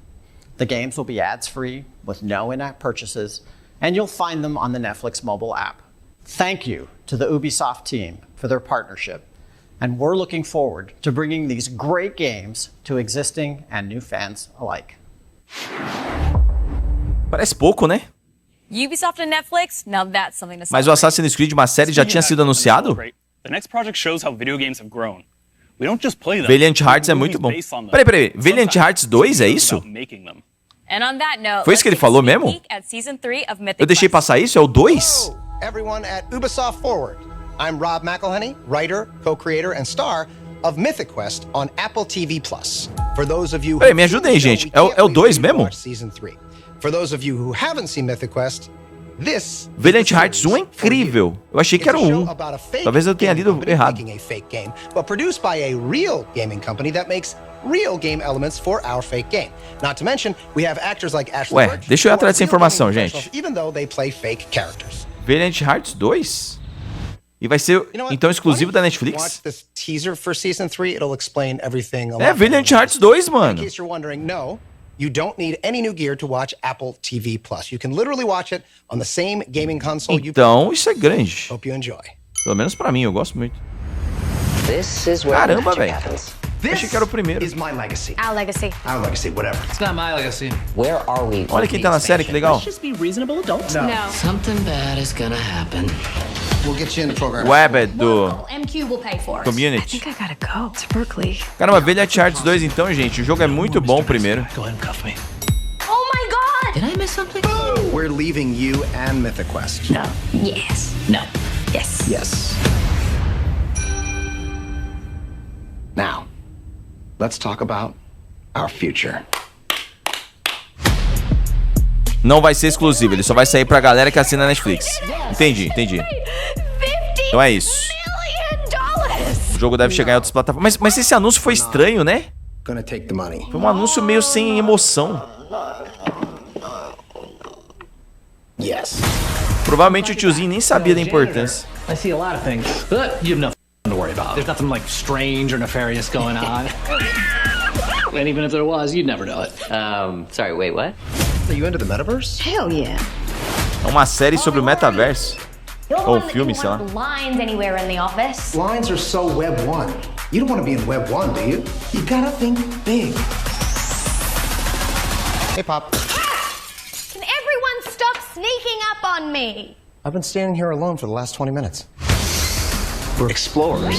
The games will be ads-free with no in-app purchases, and you'll find them on the Netflix mobile app. Thank you to the Ubisoft team for their partnership, and we're looking forward to bringing these great games to existing and new fans alike. Parece pouco, né? Ubisoft and Netflix, now that's something to Mas o Assassin's Creed, uma série, já tinha sido anunciado? The next project shows how video games have grown. We don't just play them. Valiant Hearts é muito bom. Peraí. Valiant Hearts 2 é isso? And on that note, Foi isso que ele falou mesmo? Eu deixei passar isso? É o 2? Everyone at Ubisoft Forward. I'm Rob McElhenney, writer, co-creator, and star of Mythic Quest on Apple TV+. For those of you Peraí, me ajuda aí, gente. É o 2 mesmo? Season 3. For those of you who haven't seen Mythic Quest, this Valiant Hearts 1 é incrível. Eu achei que era o 1. Talvez eu tenha lido errado. making a fake game, but produced by a real gaming company that makes real game elements for our fake game. Not to mention, we have actors like Ashley Ué, Burch, deixa eu ir who atrás are dessa real informação, gaming gente. professionals, even though they play fake characters. Valiant Hearts 2? E vai ser, então, exclusivo da Netflix? Watch this teaser for season 3, it'll explain everything a É, lot Valiant Hearts 2, mano. In case you're wondering, no, you don't need any new gear to watch Apple TV+. You can literally watch it on the same gaming console you Então, isso é grande. Hope you enjoy. Pelo menos pra mim, eu gosto muito. This is where Caramba, magic velho. happens. Achei que era o primeiro. Is my legacy. Our legacy. Our legacy, whatever. It's not my legacy. Where are we? Olha quem tá na série, que legal. Let's just be reasonable adults. No. Something bad is gonna happen. We'll get you in the program. O Web é do MQ will pay for it. Community. I think I gotta go to Berkeley. Caramba, Valiant Hearts 2 então, gente. O jogo é muito bom primeiro. Go ahead and cuff me. Oh my god! Did I miss something? We're leaving you and Mythic Quest. No. Yes. No. Yes. Yes. Now, let's talk about our future. Não vai ser exclusivo, ele só vai sair pra galera que assina a Netflix. Entendi. Então é isso. O jogo deve chegar em outras plataformas. Mas esse anúncio foi estranho, né? Gonna take the money. Foi um anúncio meio sem emoção. Yes. Provavelmente o tiozinho nem sabia da importância. I see a lot of things, but you have nothing to worry about. There's nothing like strange or nefarious going on. And even if there was, you'd never know it. Sorry, wait, what? Are you into the metaverse? Hell yeah. É uma série sobre o metaverso. Ou um filme, sei lá. Lines anywhere in the office. Lines are so Web 1. You don't want to be in Web 1, do you? You gotta think big. Hey, Pop. Can everyone stop sneaking up on me? I've been standing here alone for the last 20 minutes. We're explorers.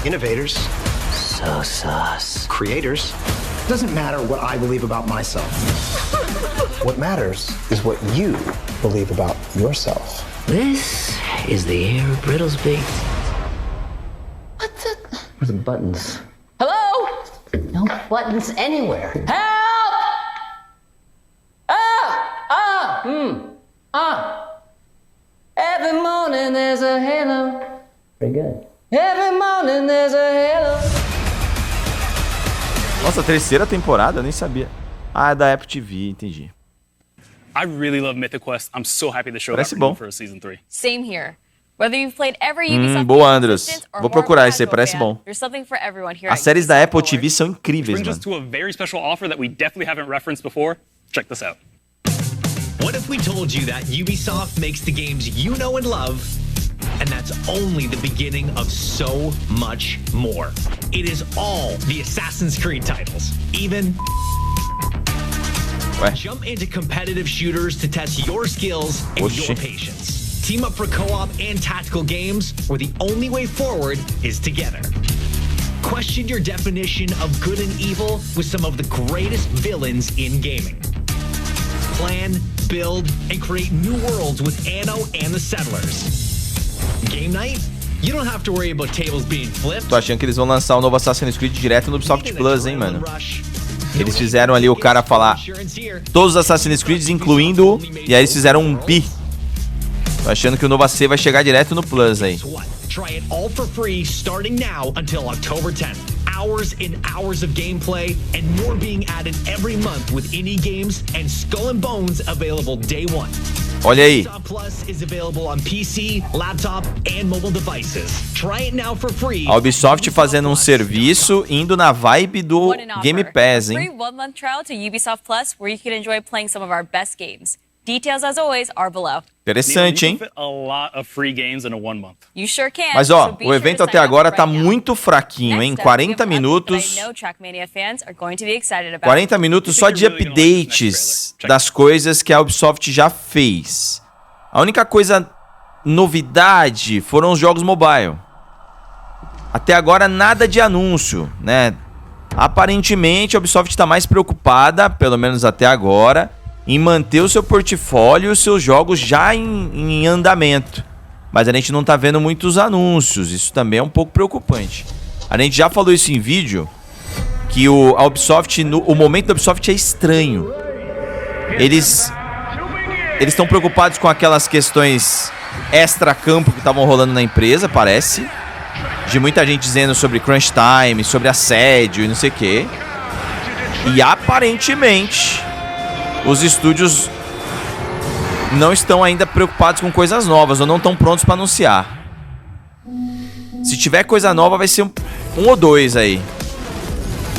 Innovators. So sus. Creators. Doesn't matter what I believe about myself. What matters is what you believe about yourself. This is the air of Brittlesby. What the? Where's the buttons? Hello? No buttons anywhere. Help! Every morning there's a halo. Pretty good. Every morning there's a halo. Nossa, terceira temporada? Eu nem sabia. Ah, é da Apple TV, entendi. I really love Mythic Quest. I'm so happy the show got Parece renewed bom. for a season 3. Same here. Whether you've played every Ubisoft Boa, game Andros. existence or Vou more procurar of a esse aí, casual parece fan, bom. There's something for everyone here As at séries da Ubisoft Apple Forward. TV são incríveis, Brings us mano. to a very special offer that we definitely haven't referenced before. Check this out. What if we told you that Ubisoft makes the games you know and love, and that's only the beginning of so much more? It is all the Assassin's Creed titles, even... Jump into competitive shooters to test your skills and your patience. Team up for co-op and tactical games where the only way forward is together. Question your definition of good and evil with some of the greatest villains in gaming. Plan, build, and create new worlds with Anno and the Settlers. Game night? You don't have to worry about tables being flipped. Tô achando que eles vão lançar o novo Assassin's Creed direto no Ubisoft Plus, hein, mano? Eles fizeram ali o cara falar todos os Assassin's Creed, incluindo... E aí eles fizeram um pi. Tô achando que o novo AC vai chegar direto no Plus aí. Try it all for free starting now until October 10th. Hours and hours of gameplay and more being added every month with indie games and Skull and Bones available day one. Olha aí. Plus is available on PC, laptop and mobile devices. Try it now for free. A Ubisoft fazendo um serviço indo na vibe do Game Pass, hein? Free 1-month trial to Ubisoft Plus where you can enjoy playing some of our best games. Details, as always, are below. Interessante, hein? Mas ó, o evento até agora tá muito fraquinho, hein? 40 minutos. 40 minutos só de updates das coisas que a Ubisoft já fez. A única coisa novidade foram os jogos mobile. Até agora nada de anúncio, né? Aparentemente a Ubisoft tá mais preocupada, pelo menos até agora, em manter o seu portfólio e os seus jogos já em andamento. Mas a gente não tá vendo muitos anúncios, isso também é um pouco preocupante. A gente já falou isso em vídeo, que a Ubisoft, o momento da Ubisoft é estranho. Eles estão preocupados com aquelas questões extra-campo que estavam rolando na empresa, parece. De muita gente dizendo sobre crunch time, sobre assédio e não sei o quê. E aparentemente... os estúdios não estão ainda preocupados com coisas novas ou não estão prontos para anunciar. Se tiver coisa nova, vai ser um ou dois aí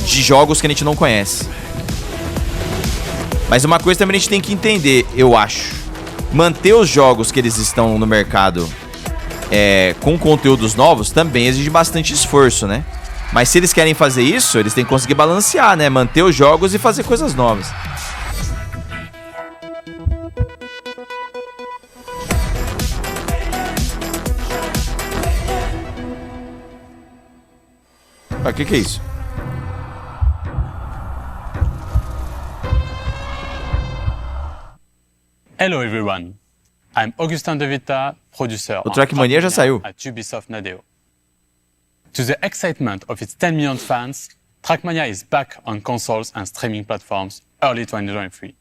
de jogos que a gente não conhece. Mas uma coisa também a gente tem que entender, eu acho. Manter os jogos que eles estão no mercado com conteúdos novos também exige bastante esforço, né? Mas se eles querem fazer isso, eles têm que conseguir balancear, né? Manter os jogos e fazer coisas novas. O que é isso? Hello everyone. I'm Augustin De Vita, producer o Trackmania já saiu. At Ubisoft Nadeo. To the excitement of its 10 million fans, Trackmania is back on consoles and streaming platforms early 2023.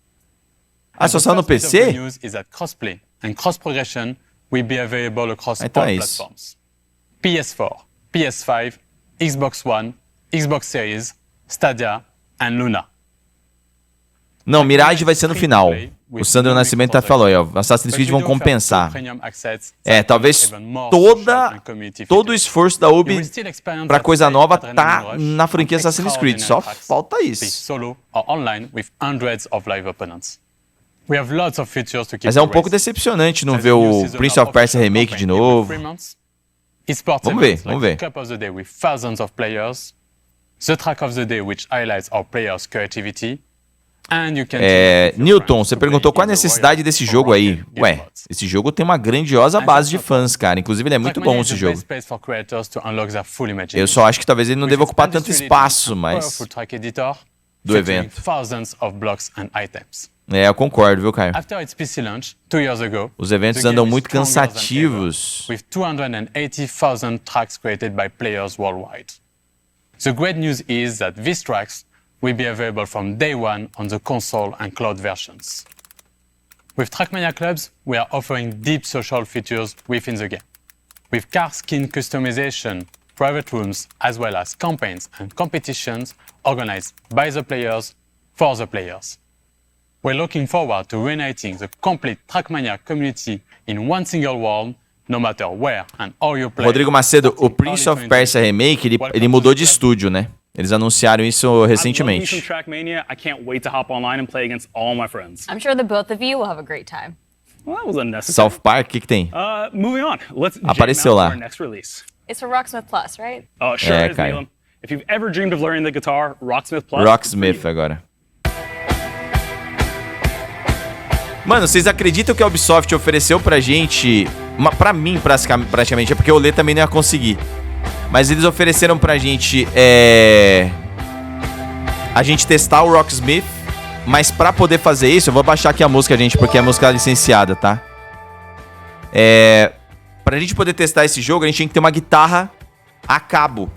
Ah, só saiu no PC? The news is that crossplay and cross progression will be available across all platforms. PS4, PS5, Xbox One, Xbox Series, Stadia and Luna. Não, Mirage vai ser no final. O Sandro Nascimento falou aí, ó. Assassin's Creed vão compensar. Talvez todo o esforço da Ubi pra coisa nova tá na franquia Assassin's Creed. Só falta isso. Mas é um pouco decepcionante não ver o Prince of Persia Remake de novo. Vamos ver, vamos ver. The Track of the Day, which highlights our players' creativity. Newton, você perguntou qual a necessidade desse jogo aí. Ué, esse jogo tem uma grandiosa base de fãs, cara. Inclusive, ele é muito bom esse jogo. Eu só acho que talvez ele não deva ocupar tanto espaço, mas... do evento. Eu concordo, viu, Caio? Os eventos andam muito cansativos. With 280,000 tracks created by players worldwide. The great news is that these tracks will be available from day one on the console and cloud versions. With Trackmania Clubs, we are offering deep social features within the game. With car skin customization, private rooms, as well as campaigns and competitions organized by the players for the players. We're looking forward to reuniting the complete Trackmania community in one single world, no matter where and how you play. Rodrigo Macedo, o Prince of Persia Remake, ele mudou de estúdio, né? Eles anunciaram isso recentemente. I'm sure the both of you will have a great time. Well, that was unnecessary. South Park, o que tem? Moving on. Let's Apareceu lá. our next release. It's for Rocksmith Plus, right? Oh, sure É, is, Caio. Neelam. If you've ever dreamed of learning the guitar, Rocksmith Plus. Rocksmith agora. Mano, vocês acreditam que a Ubisoft ofereceu pra gente... Pra mim, praticamente, é porque o Lê também não ia conseguir. Mas eles ofereceram pra gente... A gente testar o Rocksmith. Mas pra poder fazer isso, eu vou baixar aqui a música, gente, porque é a música licenciada, tá? Pra gente poder testar esse jogo, a gente tinha que ter uma guitarra a cabo.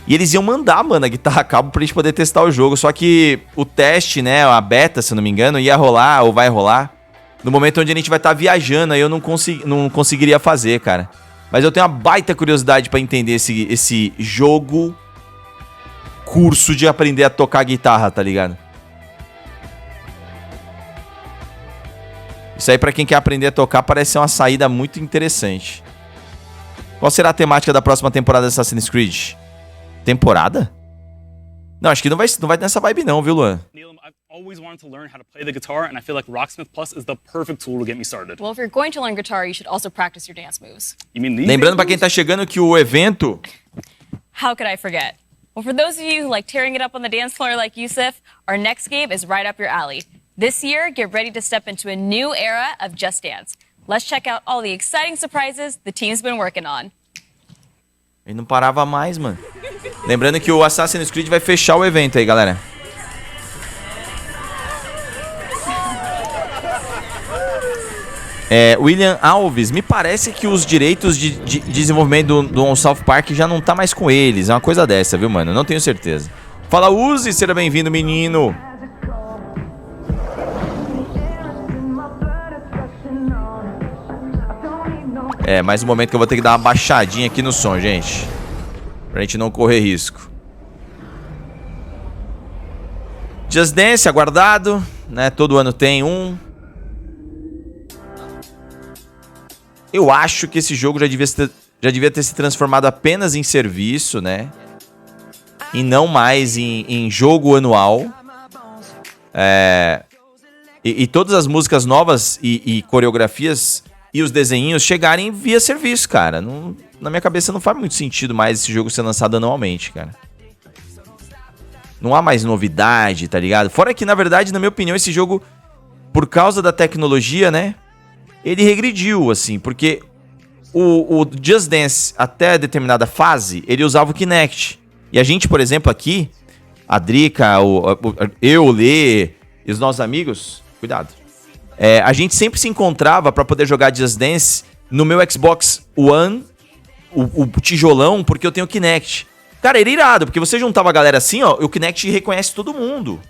E eles iam mandar, mano, a guitarra a cabo pra gente poder testar o jogo. Só que o teste, né, a beta, se eu não me engano, ia rolar ou vai rolar no momento onde a gente vai estar viajando. Aí eu não conseguiria fazer, cara. Mas eu tenho uma baita curiosidade pra entender esse jogo curso de aprender a tocar guitarra, tá ligado? Isso aí, pra quem quer aprender a tocar, parece ser uma saída muito interessante. Qual será a temática da próxima temporada de Assassin's Creed? Temporada? Não, acho que não vai nessa vibe não, viu, Luan? I've always wanted to learn how to play the guitar, and I feel like Rocksmith Plus is the perfect tool to get me started. Well, if you're going to learn guitar, you should also practice your dance moves. You mean these Lembrando dance pra quem moves? tá chegando que o evento... How could I forget? Well, for those of you who like tearing it up on the dance floor like Yusuf, our next game is right up your alley. This year, get ready to step into a new era of Just Dance. Let's check out all the exciting surprises the team's been working on. Ele não parava mais, mano. Lembrando que o Assassin's Creed vai fechar o evento aí, galera. William Alves, me parece que os direitos de desenvolvimento do South Park já não tá mais com eles. É uma coisa dessa, viu, mano? Não tenho certeza. Fala, Uzi, seja bem-vindo, menino. Mais um momento que eu vou ter que dar uma baixadinha aqui no som, gente. Pra gente não correr risco. Just Dance, aguardado, né? Todo ano tem um. Eu acho que esse jogo já devia ter se transformado apenas em serviço, né? E não mais em jogo anual. E todas as músicas novas e coreografias e os desenhinhos chegarem via serviço, cara. Na minha cabeça não faz muito sentido mais esse jogo ser lançado anualmente, cara. Não há mais novidade, tá ligado? Fora que, na verdade, na minha opinião, esse jogo, por causa da tecnologia, né? Ele regrediu, assim, porque o Just Dance, até determinada fase, ele usava o Kinect. E a gente, por exemplo, aqui, a Drica, eu, o Lê e os nossos amigos, cuidado. A gente sempre se encontrava pra poder jogar Just Dance no meu Xbox One, o tijolão, porque eu tenho o Kinect. Cara, era irado, porque você juntava a galera assim, ó, o Kinect reconhece todo mundo.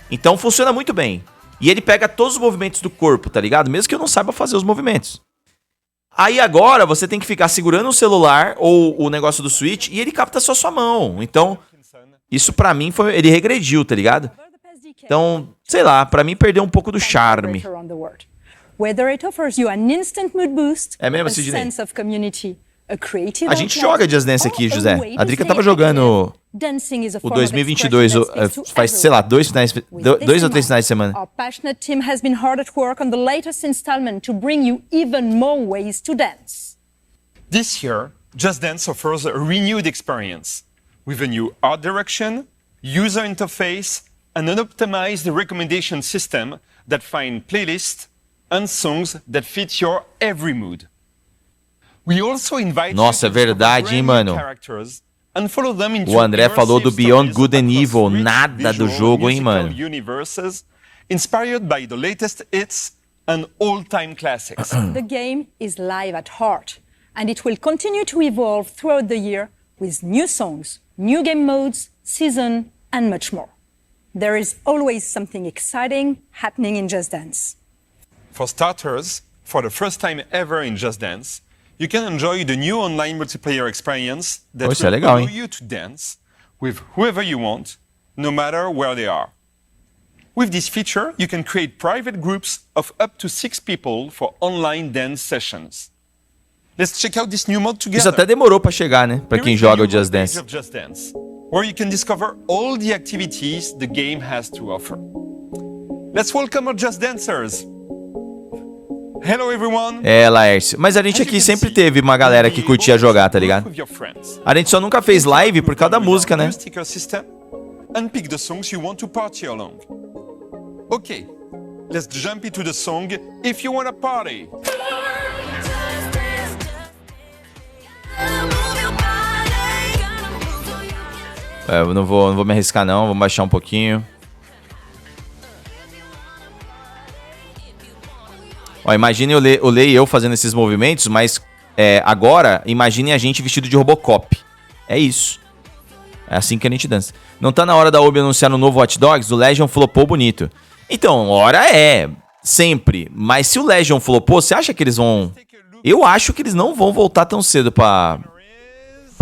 Então funciona muito bem. E ele pega todos os movimentos do corpo, tá ligado? Mesmo que eu não saiba fazer os movimentos. Aí agora você tem que ficar segurando o celular ou o negócio do Switch e ele capta só sua mão. Então, isso pra mim ele regrediu, tá ligado? Então, sei lá, pra mim perdeu um pouco do charme. É mesmo, Sidney? A gente joga Just Dance aqui, José. A Drica tava jogando o 2022, faz, sei lá, 2 ou 3 finais de semana. Our passionate team has been hard at work on the latest installment to bring you even more ways to dance. This year, Just Dance offers a renewed experience with a new art direction, user interface, and an optimized recommendation system that find playlists and songs that fit your every mood. We also invite Nossa, é verdade, hein, mano? and follow them into O André falou do Beyond stories Good and across Evil. rich Nada do visual, jogo, hein, musical mano? universes inspired by the latest hits and all-time classics. The game is live at heart, and it will continue to evolve throughout the year with new songs, new game modes, season, and much more. There is always something exciting happening in Just Dance. For starters, for the first time ever in Just Dance, you can enjoy the new online multiplayer experience that Isso é will legal, allow hein? you to dance with whoever you want, no matter where they are. With this feature, you can create private groups of up to 6 people for online dance sessions. Let's check out this new mode together. Isso até demorou pra chegar, né? Pra quem joga o Just Dance. Of Just Dance. where you can discover all the activities the game has to offer. Let's welcome our Just Dancers. Hello everyone. Laércio. Mas a gente aqui sempre teve uma galera que curtia jogar, tá ligado? A gente só nunca fez live por causa da música, né? And pick the songs you want to party along. Okay, let's jump into the song If You Wanna Party. Eu não vou me arriscar não, vamos baixar um pouquinho. Ó, imagine o Lei e eu fazendo esses movimentos, mas agora imagine a gente vestido de Robocop. É isso. É assim que a gente dança. Não tá na hora da Ubi anunciar no novo Hot Dogs? O Legion flopou bonito. Então, hora sempre. Mas se o Legion flopou, você acha que eles vão... Eu acho que eles não vão voltar tão cedo pra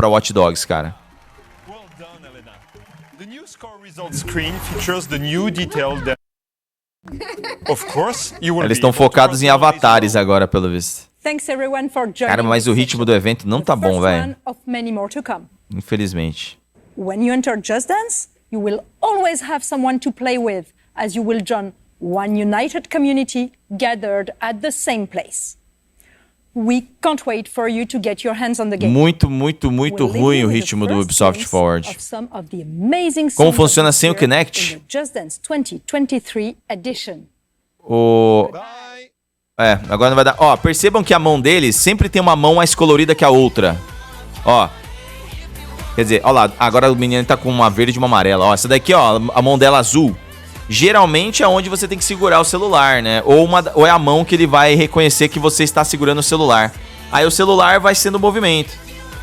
Hot Dogs, cara. Eles estão focados em avatares agora, pelo visto. Cara, mas o ritmo do evento não tá bom, velho. Infelizmente. When you enter Just Dance, you will always have someone to play with, as you will join one united community gathered at the same place. We can't wait for you to get your hands on the game. Muito ruim o ritmo do Ubisoft Forward. Como funciona sem o Kinect? Just Dance 2023 edition. Agora não vai dar. Ó, percebam que a mão deles sempre tem uma mão mais colorida que a outra. Ó. Quer dizer, ó lá, agora o menino tá com uma verde e uma amarela. Ó, essa daqui, ó, a mão dela azul. Geralmente é onde você tem que segurar o celular, né? Ou é a mão que ele vai reconhecer que você está segurando o celular. Aí o celular vai sendo movimento.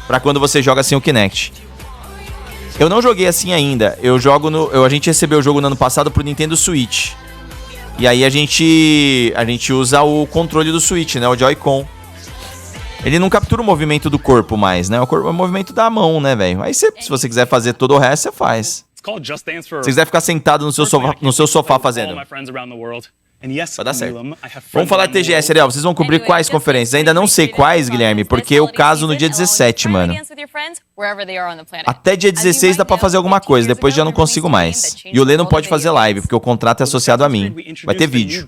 Pra quando você joga sem o Kinect. Eu não joguei assim ainda. A gente recebeu o jogo no ano passado pro Nintendo Switch. E aí a gente usa o controle do Switch, né? O Joy-Con. Ele não captura o movimento do corpo mais, né? O movimento da mão, né, velho? Aí se você quiser fazer todo o resto, você faz. Se você quiser ficar sentado no seu sofá fazendo. Vai dar certo. Vamos falar de TGS, Ariel. Vocês vão cobrir quais conferências? Ainda não sei quais, Guilherme, porque eu caso no dia 17, mano. Até dia 16 dá pra fazer alguma coisa, depois já não consigo mais. E o Lê não pode fazer live, porque o contrato é associado a mim. Vai ter vídeo.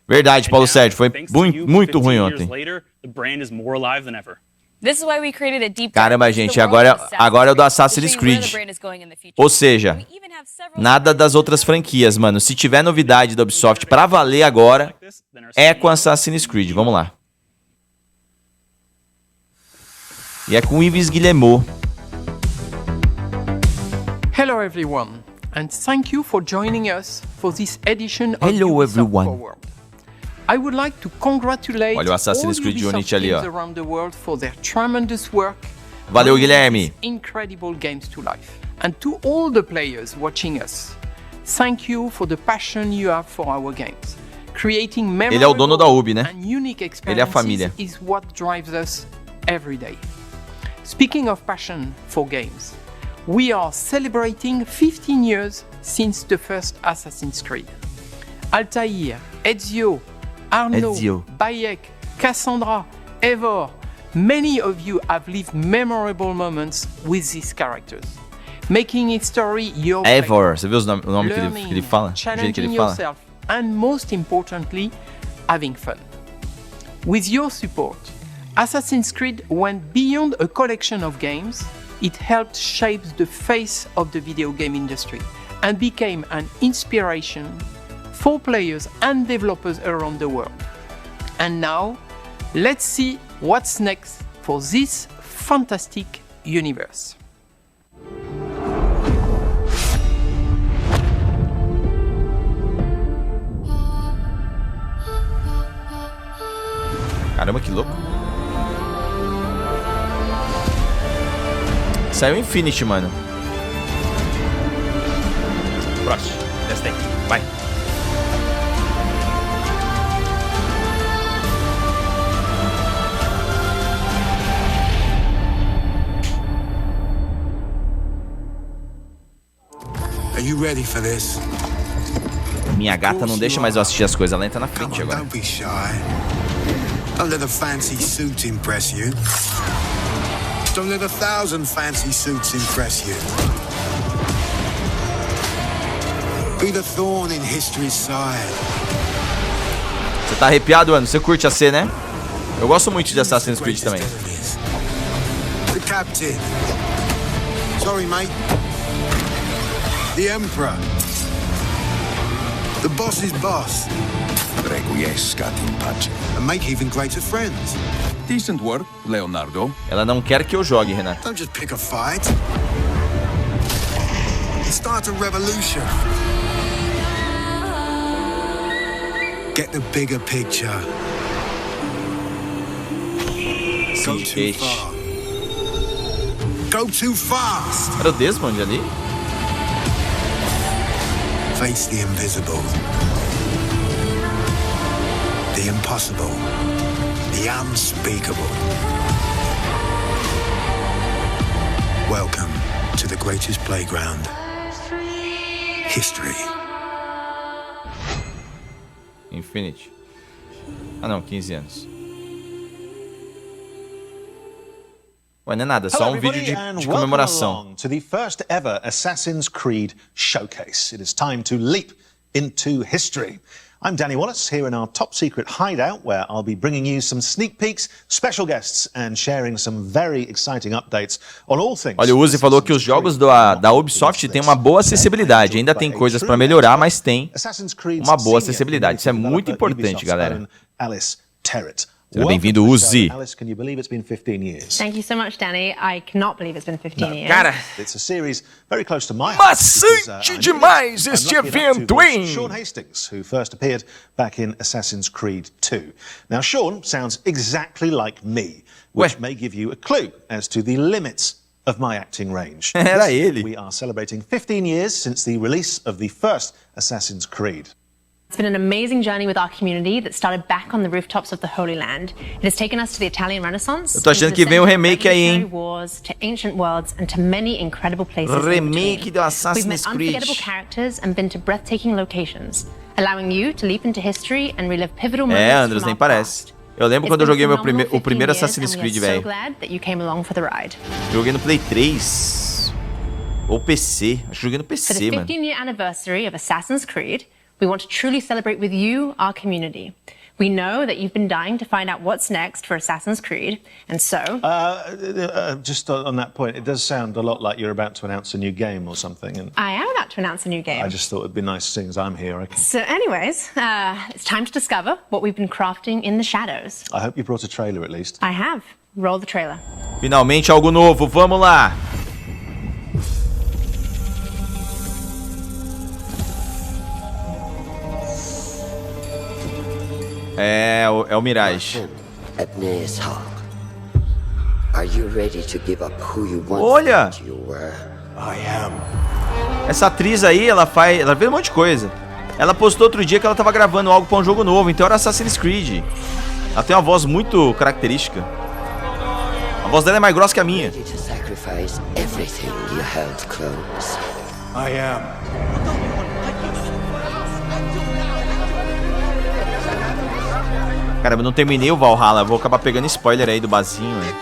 Verdade, Paulo Sérgio, foi muito ruim ontem. Caramba, gente, agora é o do Assassin's Creed. Ou seja, nada das outras franquias, mano. Se tiver novidade da Ubisoft pra valer agora, é com Assassin's Creed. Vamos lá. E é com Yves Guillemot. Hello everyone, and thank you for joining us for this edition of Ubisoft Forward. I would like to congratulate Olha o Assassin's Creed Unity ali, ó. around the world for their tremendous work. Valeu, Guilherme. Incredible games to life. And to all the players watching us, thank you for the passion you have for our games. Creating memorable Ele é o dono da Ubi, né? and unique Ele é a família. is what drives us every day. Speaking of passion for games, we are celebrating 15 years since the first Assassin's Creed. Altair, Ezio, Arnaud, Bayek, Cassandra, Eivor, many of you have lived memorable moments with these characters, making its story your Eivor, você viu o nome que ele fala? O jeito que ele fala? Yourself, and most importantly, having fun. With your support, Assassin's Creed went beyond a collection of games. It helped shape the face of the video game industry and became an inspiration for players and developers around the world. And now, let's see what's next for this fantastic universe. Caramba, que louco. Saiu Infinity, mano. Próximo. Desce aí. Vai. Are you ready for this? Minha gata não deixa mais eu assistir as coisas. Ela entra na frente agora. Don't be shy. Don't let a fancy suit impress you. Don't let 1,000 fancy suits impress you. Be the thorn in history's side. Você tá arrepiado, mano? Você curte a C, né? Eu gosto muito de Assassin's Creed também. The captain. Sorry, mate. The emperor. The boss's boss. Requiescat in pace. And make even greater friends. Decent work, Leonardo. Ela não quer que eu jogue, Renato. Don't just pick a fight. Start a revolution. Get the bigger picture. Go too far. Go too fast. Era o Desmond ali? Face the invisible. The impossible. The unspeakable. Welcome to the greatest playground. History. Infinity. Ah não, 15 anos. Ué, não é nada, só um vídeo de comemoração. To the first ever Assassin's Creed showcase. It is time to leap into history. I'm Danny Wallace, here in our top secret hideout, where I'll be bringing you some sneak peeks, special guests, and sharing some very exciting updates on all things. Olha, o Uzi falou que os jogos da Ubisoft têm uma boa acessibilidade. Ainda tem coisas para melhorar, mas tem uma boa acessibilidade. Isso é muito importante, galera. Seja bem-vindo, Uzi. Alice, can you believe it's been 15 years? Thank you so much, Danny. I cannot believe it's been 15 years. Cara, it's a series very close to my maçante demais este evento, hein? Sean Hastings, who first appeared back in Assassin's Creed 2. Now, Sean sounds exactly like me, which may give you a clue as to the limits of my acting range. Era ele. We are celebrating 15 years since the release of the first Assassin's Creed. It's been an amazing journey with our community that started back on the rooftops of the Holy Land. It has taken us to the Italian Renaissance. Eu tô achando que vem um remake aí, hein? Wars, to ancient worlds and to many incredible places. Remake do Assassin's Creed. We've met unforgettable characters and been to breathtaking locations, allowing you to leap into history and relive pivotal moments. Andros, nem parece. Eu lembro quando eu joguei o primeiro Assassin's Creed, velho. Joguei no Play 3 ou PC. Acho que joguei no PC, mano. For the 15-year anniversary of Assassin's Creed, we want to truly celebrate with you, our community. We know that you've been dying to find out what's next for Assassin's Creed, and so... Just on that point, it does sound a lot like you're about to announce a new game or something. And I am about to announce a new game. I just thought it'd be nice, seeing as I'm here. So anyways, it's time to discover what we've been crafting in the shadows. I hope you brought a trailer at least. I have. Roll the trailer. Finalmente algo novo, vamos lá! É o Mirage. Olha! Essa atriz aí, ela fez um monte de coisa. Ela postou outro dia que ela tava gravando algo pra um jogo novo, então era Assassin's Creed. Ela tem uma voz muito característica. A voz dela é mais grossa que a minha. Cara, eu não terminei o Valhalla, vou acabar pegando spoiler aí do basinho, né?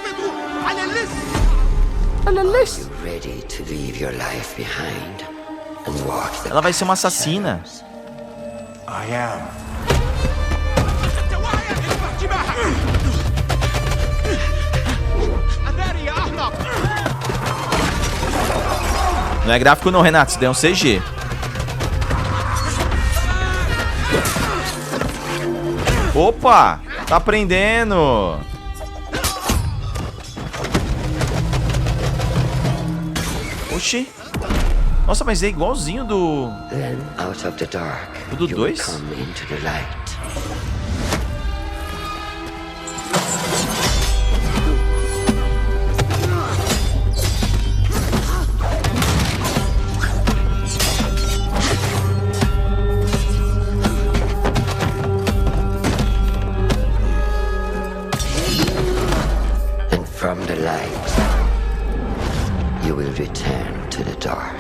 Ela vai ser uma assassina. Não é gráfico não, Renato, isso daí é um CG. Opa! Tá aprendendo! Oxi! Nossa, mas é igualzinho do 2? From the light, you will return to the dark.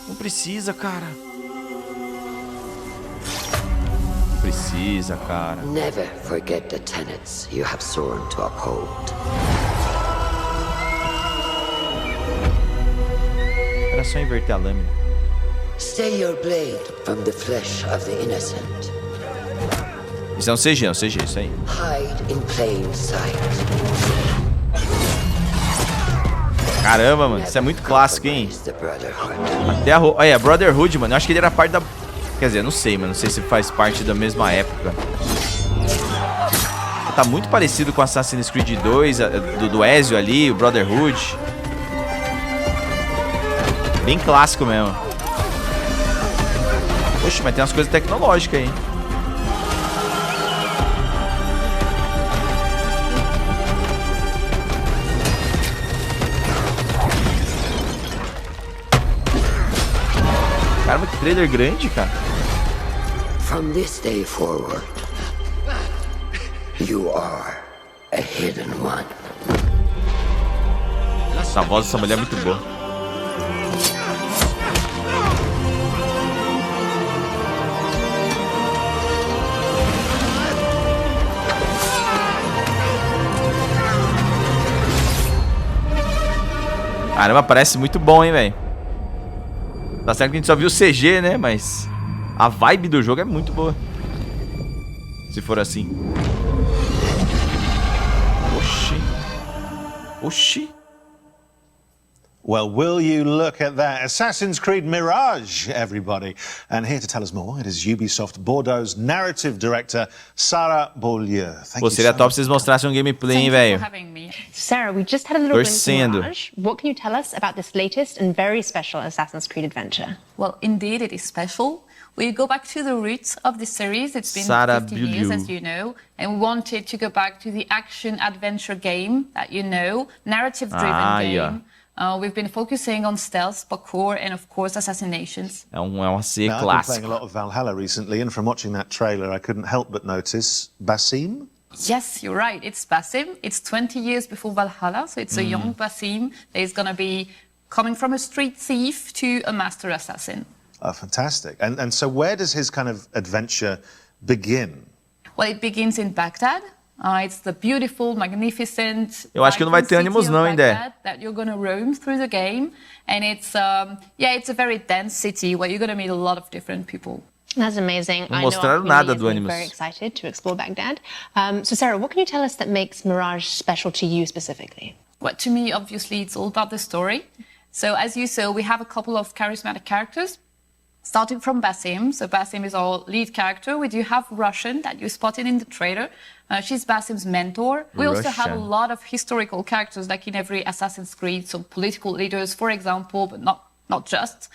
Não precisa, cara. precisa, cara. Never forget the tenets you have sworn to uphold. Era só inverter a lâmina. Stay your blade from the flesh of the innocent. Isso é um CG, isso aí. Hide in plain sight. Caramba, mano, isso é muito clássico, hein? Até a... Olha, Brotherhood, mano, eu acho que ele era parte da... Quer dizer, não sei, mano, não sei se faz parte da mesma época. Tá muito parecido com Assassin's Creed 2, do Ezio ali, o Brotherhood. Bem clássico mesmo. Poxa, mas tem umas coisas tecnológicas aí. Caramba, que trailer grande, cara. From this day forward, you are a hidden one. A voz dessa mulher é muito boa. Caramba, parece muito bom, hein, velho. Tá certo que a gente só viu o CG, né? Mas a vibe do jogo é muito boa. Se for assim. Oxi. Oxi. Well, will you look at that? Assassin's Creed Mirage, everybody. And here to tell us more, it is Ubisoft Bordeaux's narrative director, Sarah Beaulieu. Pô, seria top se vocês mostrassem um gameplay, hein, velho. Sarah, we just had a little glimpse of Torcendo. Mirage. What can you tell us about this latest and very special Assassin's Creed adventure? Well, indeed, it is special. We go back to the roots of the series. It's been Sarah 50 years, Beaulieu. as you know, and we wanted to go back to the action-adventure game that you know, narrative-driven game. Yeah. We've been focusing on stealth, parkour, and of course assassinations. É um AC Now, I've been clássico. playing a lot of Valhalla recently, and from watching that trailer, I couldn't help but notice Basim. Yes, you're right. It's Basim. It's 20 years before Valhalla, so it's a young Basim that is going to be coming from a street thief to a master assassin. Oh, fantastic. And so where does his kind of adventure begin? Well, it begins in Baghdad. It's the beautiful, magnificent. Eu acho que não vai ter ânimos não, hein, Dé? That you're going to roam through the game, and it's it's a very dense city where you're going to meet a lot of different people. That's amazing. Não I know mostraram our nada community do is Animus. very excited to explore Baghdad. So Sarah, what can you tell us that makes Mirage special to you specifically? Well, to me, obviously, it's all about the story. So as you saw, we have a couple of charismatic characters. Starting from Basim, so Basim is our lead character. We do have Russian that you spotted in the trailer. She's Basim's mentor. We also have a lot of historical characters, like in every Assassin's Creed, so political leaders, for example, but not just.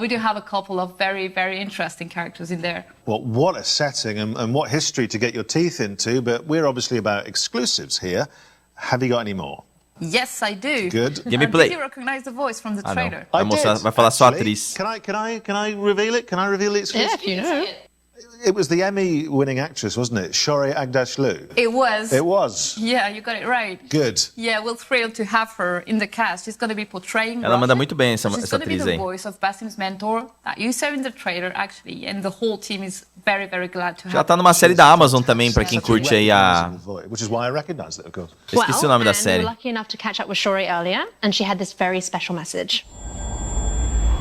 We do have a couple of very, very interesting characters in there. Well, what a setting and what history to get your teeth into, but we're obviously about exclusives here. Have you got any more? Yes, I do. Good. Gameplay. Did you recognize the voice from the trailer? Vai mostrar, vai falar só a atriz. Can I reveal it? Can I reveal the exclusive? Yeah, if you know. It was the Emmy-winning actress, wasn't it? Shorey Agdashlu. It was. It was. Yeah, you got it right. Good. Yeah, we're thrilled to have her in the cast. She's going to be portraying Ela manda Russian. muito bem She's essa going to be atriz the aí. voice of Basim's mentor that you saw in the trailer, actually, and the whole team is very, very glad to have Já tá numa série da Amazon também, pra quem curte aí a... Which is why I recognized it, of course. Esqueci o nome da We série. were lucky enough to catch up with Shori earlier, and she had this very special message.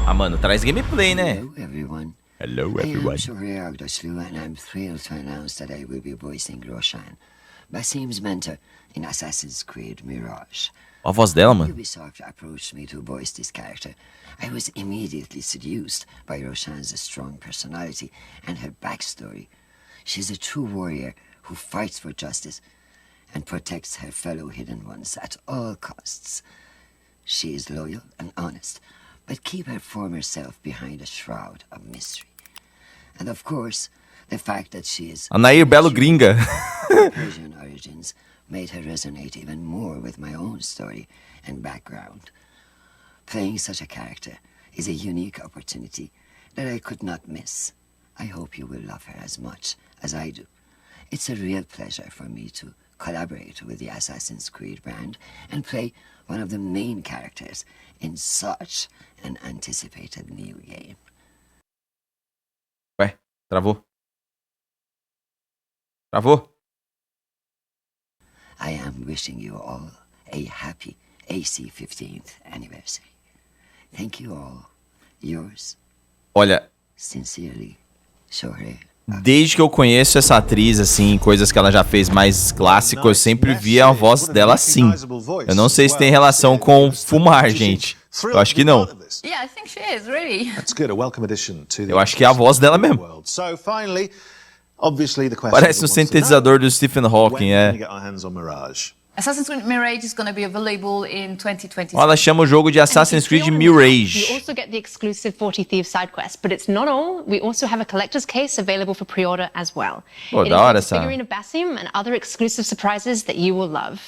Ah, mano, traz gameplay, né? Hello, everyone. Hello, I am everyone. Shorey Agdashlu, and I'm thrilled to announce that I will be voicing Roshan, Basim's mentor in Assassin's Creed Mirage. Ó a voz dela, mano. Ubisoft approached me to voice this character. I was immediately seduced by Roshan's strong personality and her backstory. She's a true warrior who fights for justice and protects her fellow hidden ones at all costs. She is loyal and honest, but keep her former self behind a shroud of mystery. And of course, the fact that she is Anair Belo Gringa. Persian origins made her resonate even more with my own story and background. Playing such a character is a unique opportunity that I could not miss. I hope you will love her as much as I do. It's a real pleasure for me to collaborate with the Assassin's Creed brand and play one of the main characters in such an anticipated new game. Ué, travou. Travou? I am wishing you all a happy AC 15th anniversary. Thank you all. Yours. Olha, sincerely, Shohei. Desde que eu conheço essa atriz, assim, coisas que ela já fez mais clássico, eu sempre vi a voz dela assim. Eu não sei se tem relação com fumar, gente. Eu acho que não. Yeah, I think she is, really. That's good. A welcome addition to the Eu acho que é a voz dela mesmo. So finally, obviously the question Parece um sintetizador do Stephen Hawking, é. Assassin's Creed Mirage is going to be available in 2026. Ela chama o jogo de Assassin's Creed Mirage. You also get the exclusive 40 Thieves side quest, but it's not all. We also have a collector's case available for pre-order as well. Pô, da hora essa. Figurine of Basim and other exclusive surprises that you will love.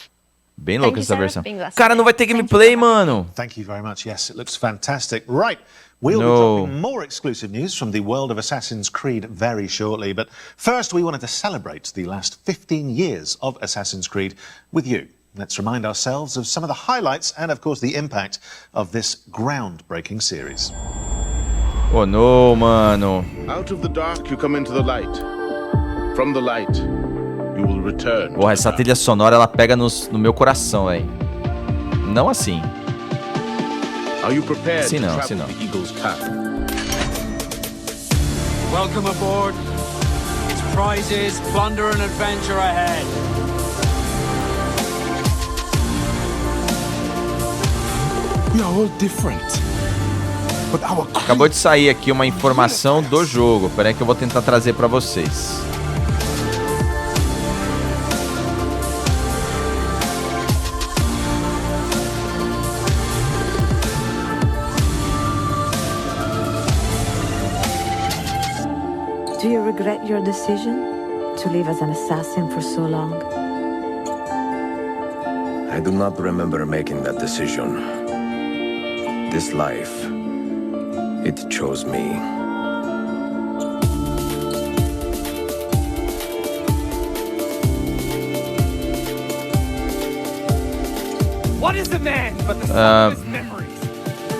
Bem louca essa versão. Cara, não vai ter gameplay, mano. Thank you very much. Yes, it looks fantastic. Right. We'll be dropping more exclusive news from the world of Assassin's Creed very shortly, but first we wanted to celebrate the last 15 years of Assassin's Creed with you. Let's remind ourselves of some of the highlights and, of course, the impact of this groundbreaking series. Oh, no, mano. Out of the dark you come into the light. From the light you will return. Porra, essa trilha sonora, ela pega no meu coração, velho. Não assim. Are you prepared assim não, to assim travel não. the Eagle's path? Welcome aboard. It's prizes, plunder and adventure ahead. We are all different. But our Acabou de sair aqui uma informação do jogo. Espera aí que eu vou tentar trazer pra vocês. Do you regret your decision to live as an assassin for so long? I do not remember making that decision. This life, it chose me. What is a man but the sum of his memories?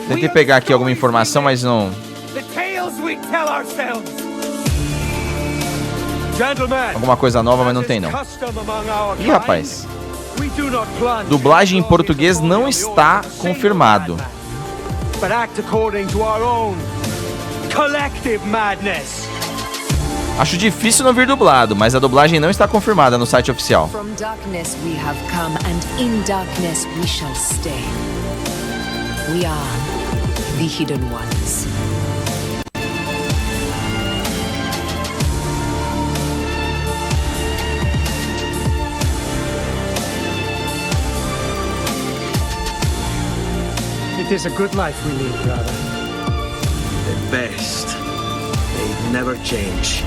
Tentei pegar aqui alguma informação, mas não. The tales we tell ourselves. Gentlemen, Alguma coisa nova, mas não tem não. Ih, rapaz. Dublagem em português não está confirmado. But act according to our own collective madness. Acho difícil não vir dublado, mas a dublagem não está confirmada no site oficial. From darkness we have come, and in darkness we shall stay. We are the hidden ones. It is a good life we lead, brother. The best. They never change.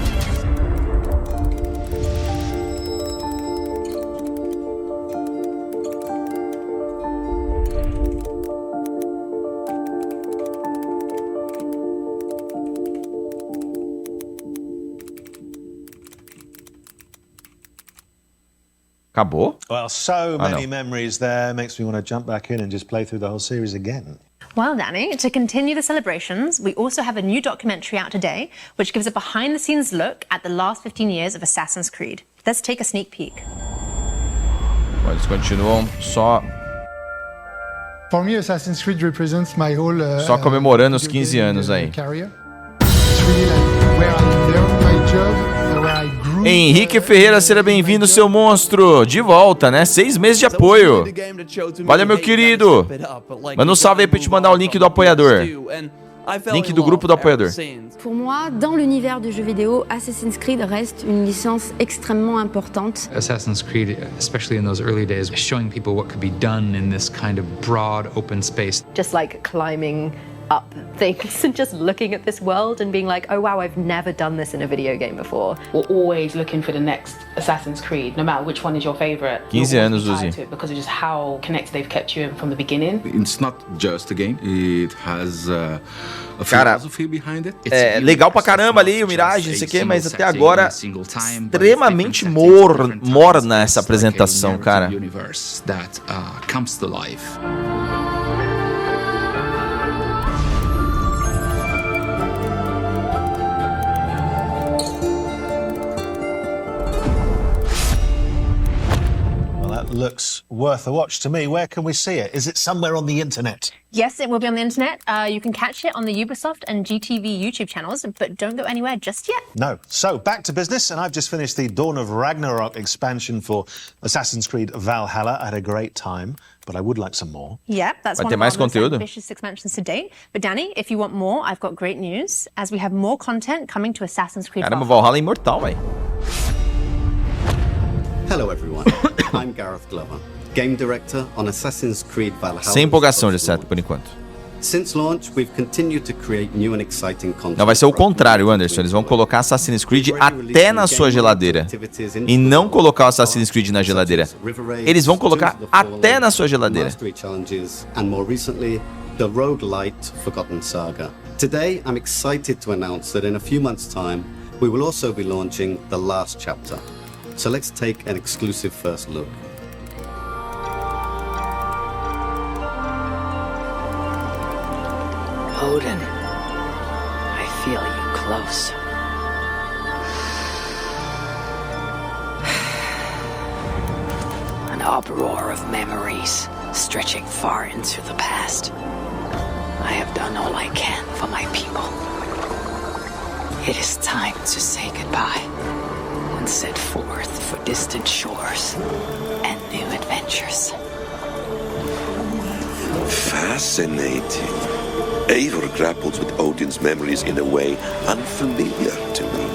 Acabou? Well, so many memories there. Makes me want to jump back in and just play through the whole series again. Well, Danny, to continue the celebrations, we also have a new documentary out today, which gives a behind-the-scenes look at the last 15 years of Assassin's Creed. Let's take a sneak peek. Bom, eles continuam só For me, Assassin's Creed represents my whole só comemorando os 15 anos aí. career. It's really like where I learned my job, where I grew. Henrique Ferreira, seja bem-vindo, seu monstro. De volta, né? 6 meses de apoio. Valeu, meu querido. Manda um salve aí pra eu te mandar o link do apoiador. Link do grupo do apoiador. Pour moi, dans l'univers du jeu vidéo, Assassin's Creed reste une licence extrêmement importante. Assassin's Creed, especially in those early days, showing people what could be done in this kind of broad open space. Just like climbing up things and just looking at this world and being like, oh wow, I've never done this in a video game before. We're always looking for the next Assassin's Creed, no matter which one is your favorite. 15 anos, Uzi. Because of just how connected they've kept you in from the beginning. It's not just a game, it has a Cara, philosophy behind it. é legal pra caramba ali o Mirage, não sei o que, mas até agora extremamente morna essa apresentação, cara. That comes to life. looks worth a watch to me. Where can we see it? Is it somewhere on the internet? Yes, it will be on the internet. You can catch it on the Ubisoft and GTV YouTube channels, but don't go anywhere just yet. No. So, back to business, and I've just finished the Dawn of Ragnarok expansion for Assassin's Creed Valhalla. I had a great time, but I would like some more. Yep, that's Vai one ter of mais our most conteúdo? ambitious expansions to date. But Danny, if you want more, I've got great news, as we have more content coming to Assassin's Creed Caramba, Valhalla. Valhalla é imortal, velho. Hello everyone, I'm Gareth Glover, Game Director on Assassin's Creed Valhalla. Sem empolgação, de certo, por enquanto. Since launch, we've continued to create new and exciting content. Não, vai ser o contrário, Anderson. Eles vão colocar Assassin's Creed até na sua geladeira. E não colocar o Assassin's Creed na geladeira. Eles vão colocar até na sua geladeira. And more recently, the roguelite Forgotten Saga. Today, I'm excited to announce that in a few months' time, we will also be launching the last chapter. So let's take an exclusive first look. Odin, I feel you close. An uproar of memories stretching far into the past. I have done all I can for my people. It is time to say goodbye and set forth for distant shores and new adventures. Fascinating. Eivor grapples with Odin's memories in a way unfamiliar to me.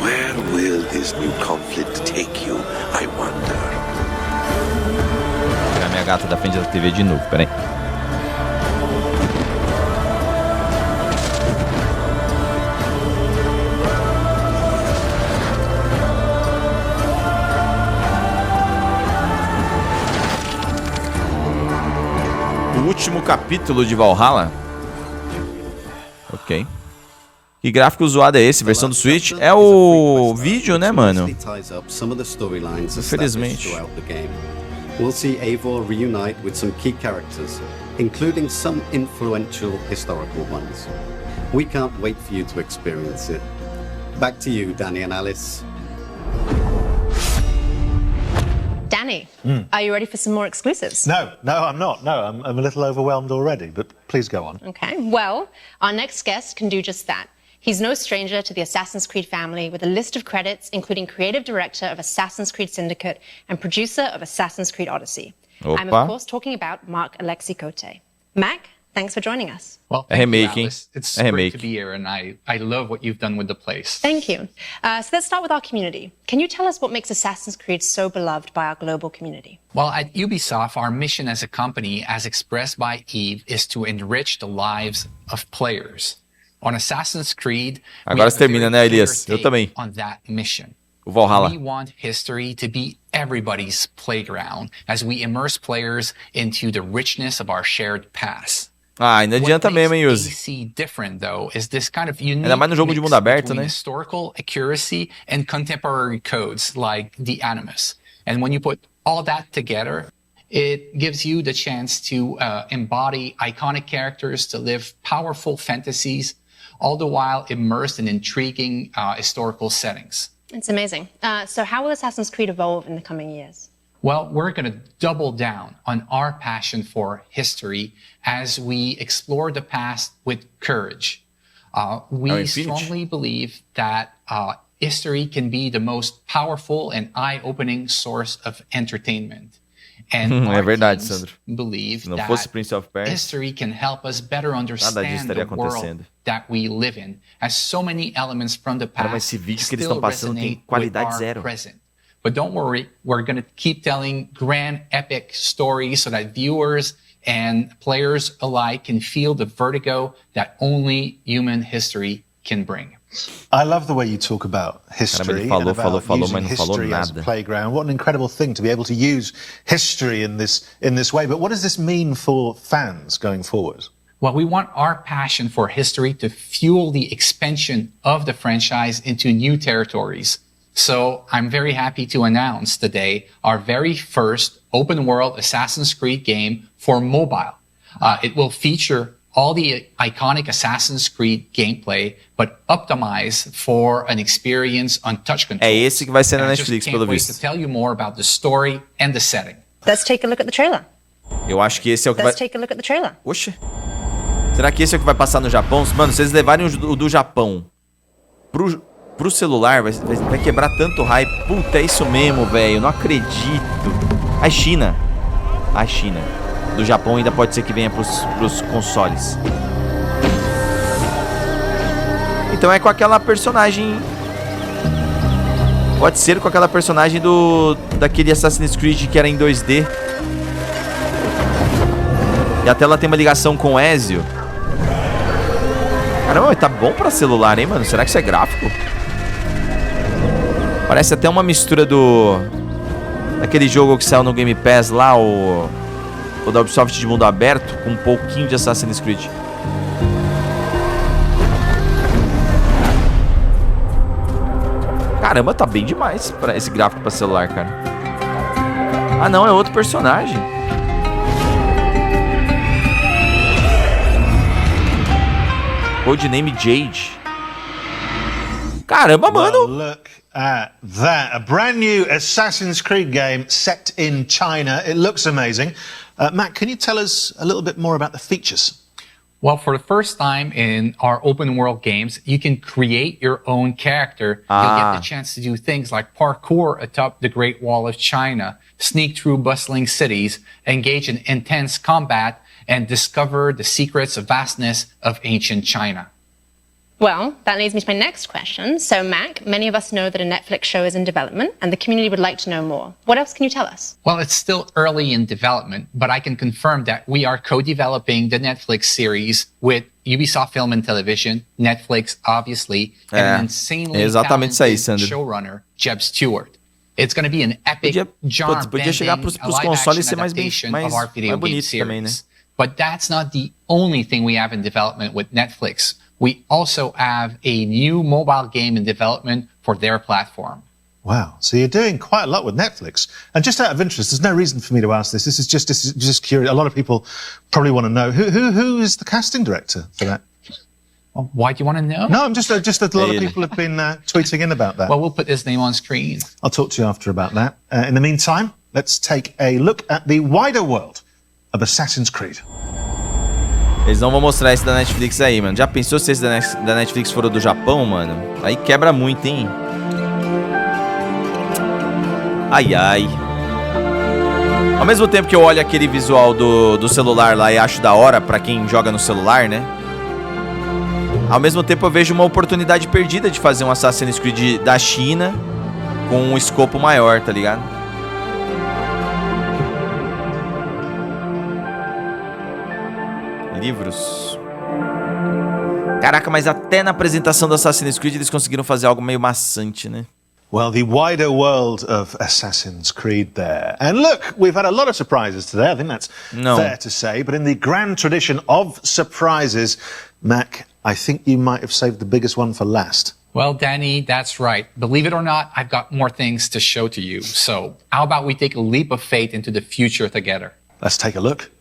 Where will this new conflict take you, I wonder? Vou tirar minha gata da frente da TV de novo, peraí. Último capítulo de Valhalla. Ok. Que gráfico zoado é esse? Versão do Switch? É o vídeo, né, mano? Infelizmente. We'll see Eivor reunite with some key characters, including some influential historical ones. We can't wait for you to experience it. Back to you, Danny and Alice. Danny, are you ready for some more exclusives? No, I'm not. No, I'm a little overwhelmed already, but please go on. Okay, well, our next guest can do just that. He's no stranger to the Assassin's Creed family, with a list of credits including creative director of Assassin's Creed Syndicate and producer of Assassin's Creed Odyssey. Opa. I'm of course talking about Mark Alexi Cote. Mac, thanks for joining us. Well, thank you, Alice. It's great to be here, and I love what you've done with the place. Thank you. So let's start with our community. Can you tell us what makes Assassin's Creed so beloved by our global community? Well, at Ubisoft, our mission as a company, as expressed by Eve, is to enrich the lives of players. On Assassin's Creed, agora você termina, né, Elias? Eu também. On that mission. O Valhalla. We want history to be everybody's playground as we immerse players into the richness of our shared past. Ah, ainda adianta mesmo, hein, Yuzi? Ainda mais no jogo de mundo aberto, né? Historical accuracy and contemporary codes like the Animus. And when you put all that together, it gives you the chance to embody iconic characters, to live powerful fantasies, all the while immersed in intriguing historical settings. It's amazing. So how will Assassin's Creed evolve in the coming years? Well, we're going to double down on our passion for history as we explore the past with courage. We strongly believe that history can be the most powerful and eye-opening source of entertainment. And é verdade, Sandro. Believe Se não fosse Prince of Persia, history can help us better understand the world that we live in, as so many elements from the past mas esse vídeo que eles estão passando tem qualidade zero. Present. But don't worry, we're going to keep telling grand epic stories so that viewers and players alike can feel the vertigo that only human history can bring. I love the way you talk about history and about using history as a playground. What an incredible thing to be able to use history in this way. But what does this mean for fans going forward? Well, we want our passion for history to fuel the expansion of the franchise into new territories. So I'm very happy to announce today our very first open world Assassin's Creed game for mobile. It will feature all the iconic Assassin's Creed gameplay, but optimized for an experience on touch control. É esse que vai ser na Netflix, pelo visto. To tell you more about the story and the setting. Let's take a look at the trailer. Eu acho que esse é o que vai... Let's take a look at the trailer. Oxe. Será que esse é o que vai passar no Japão? Mano, se eles levarem o do Japão pro celular, vai quebrar tanto hype. Puta, é isso mesmo, velho. Não acredito. A China. Do Japão ainda pode ser que venha pros consoles. Então é com aquela personagem... Pode ser com aquela personagem daquele Assassin's Creed que era em 2D. E até ela tem uma ligação com o Ezio. Caramba, tá bom pra celular, hein, mano? Será que isso é gráfico? Parece até uma mistura daquele jogo que saiu no Game Pass lá, o da Ubisoft de mundo aberto, com um pouquinho de Assassin's Creed. Caramba, tá bem demais pra esse gráfico pra celular, cara. Ah, não, é outro personagem. Codename Jade. Caramba, mano. Well, look at that. A brand new Assassin's Creed game set in China. It looks amazing. Matt, can you tell us a little bit more about the features? Well, for the first time in our open world games, you can create your own character. You'll get the chance to do things like parkour atop the Great Wall of China, sneak through bustling cities, engage in intense combat, and discover the secrets of vastness of ancient China. Well, that leads me to my next question. So, Mac, many of us know that a Netflix show is in development, and the community would like to know more. What else can you tell us? Well, it's still early in development, but I can confirm that we are co-developing the Netflix series with Ubisoft Film and Television, Netflix, obviously, and an insanely talented showrunner, Jeb Stewart. It's going to be an epic, genre-bending, live-action adaptation of our video game series. Também, né? But that's not the only thing we have in development with Netflix. We also have a new mobile game in development for their platform. Wow, so you're doing quite a lot with Netflix. And just out of interest, there's no reason for me to ask this. This is just curious. A lot of people probably want to know who is the casting director for that. Well, why do you want to know? No, I'm just a lot of people have been tweeting in about that. Well, we'll put his name on screen. I'll talk to you after about that. In the meantime, let's take a look at the wider world of Assassin's Creed. Eles não vão mostrar esse da Netflix aí, mano. Já pensou se esse da Netflix for o do Japão, mano? Aí quebra muito, hein? Ai, ai. Ao mesmo tempo que eu olho aquele visual do celular lá e acho da hora pra quem joga no celular, né? Ao mesmo tempo eu vejo uma oportunidade perdida de fazer um Assassin's Creed da China com um escopo maior, tá ligado? Livros. Caraca, mas até na apresentação do Assassin's Creed eles conseguiram fazer algo meio maçante, né? Well, the wider world of Assassin's Creed there. And look, we've had a lot of surprises today. I think that's fair to say. But in the grand tradition of surprises, Mac, I think you might have saved the biggest one for last. Well, Danny, that's right. Believe it or not, I've got more things to show to you. So how about we take a leap of faith into the future together? Let's take a look.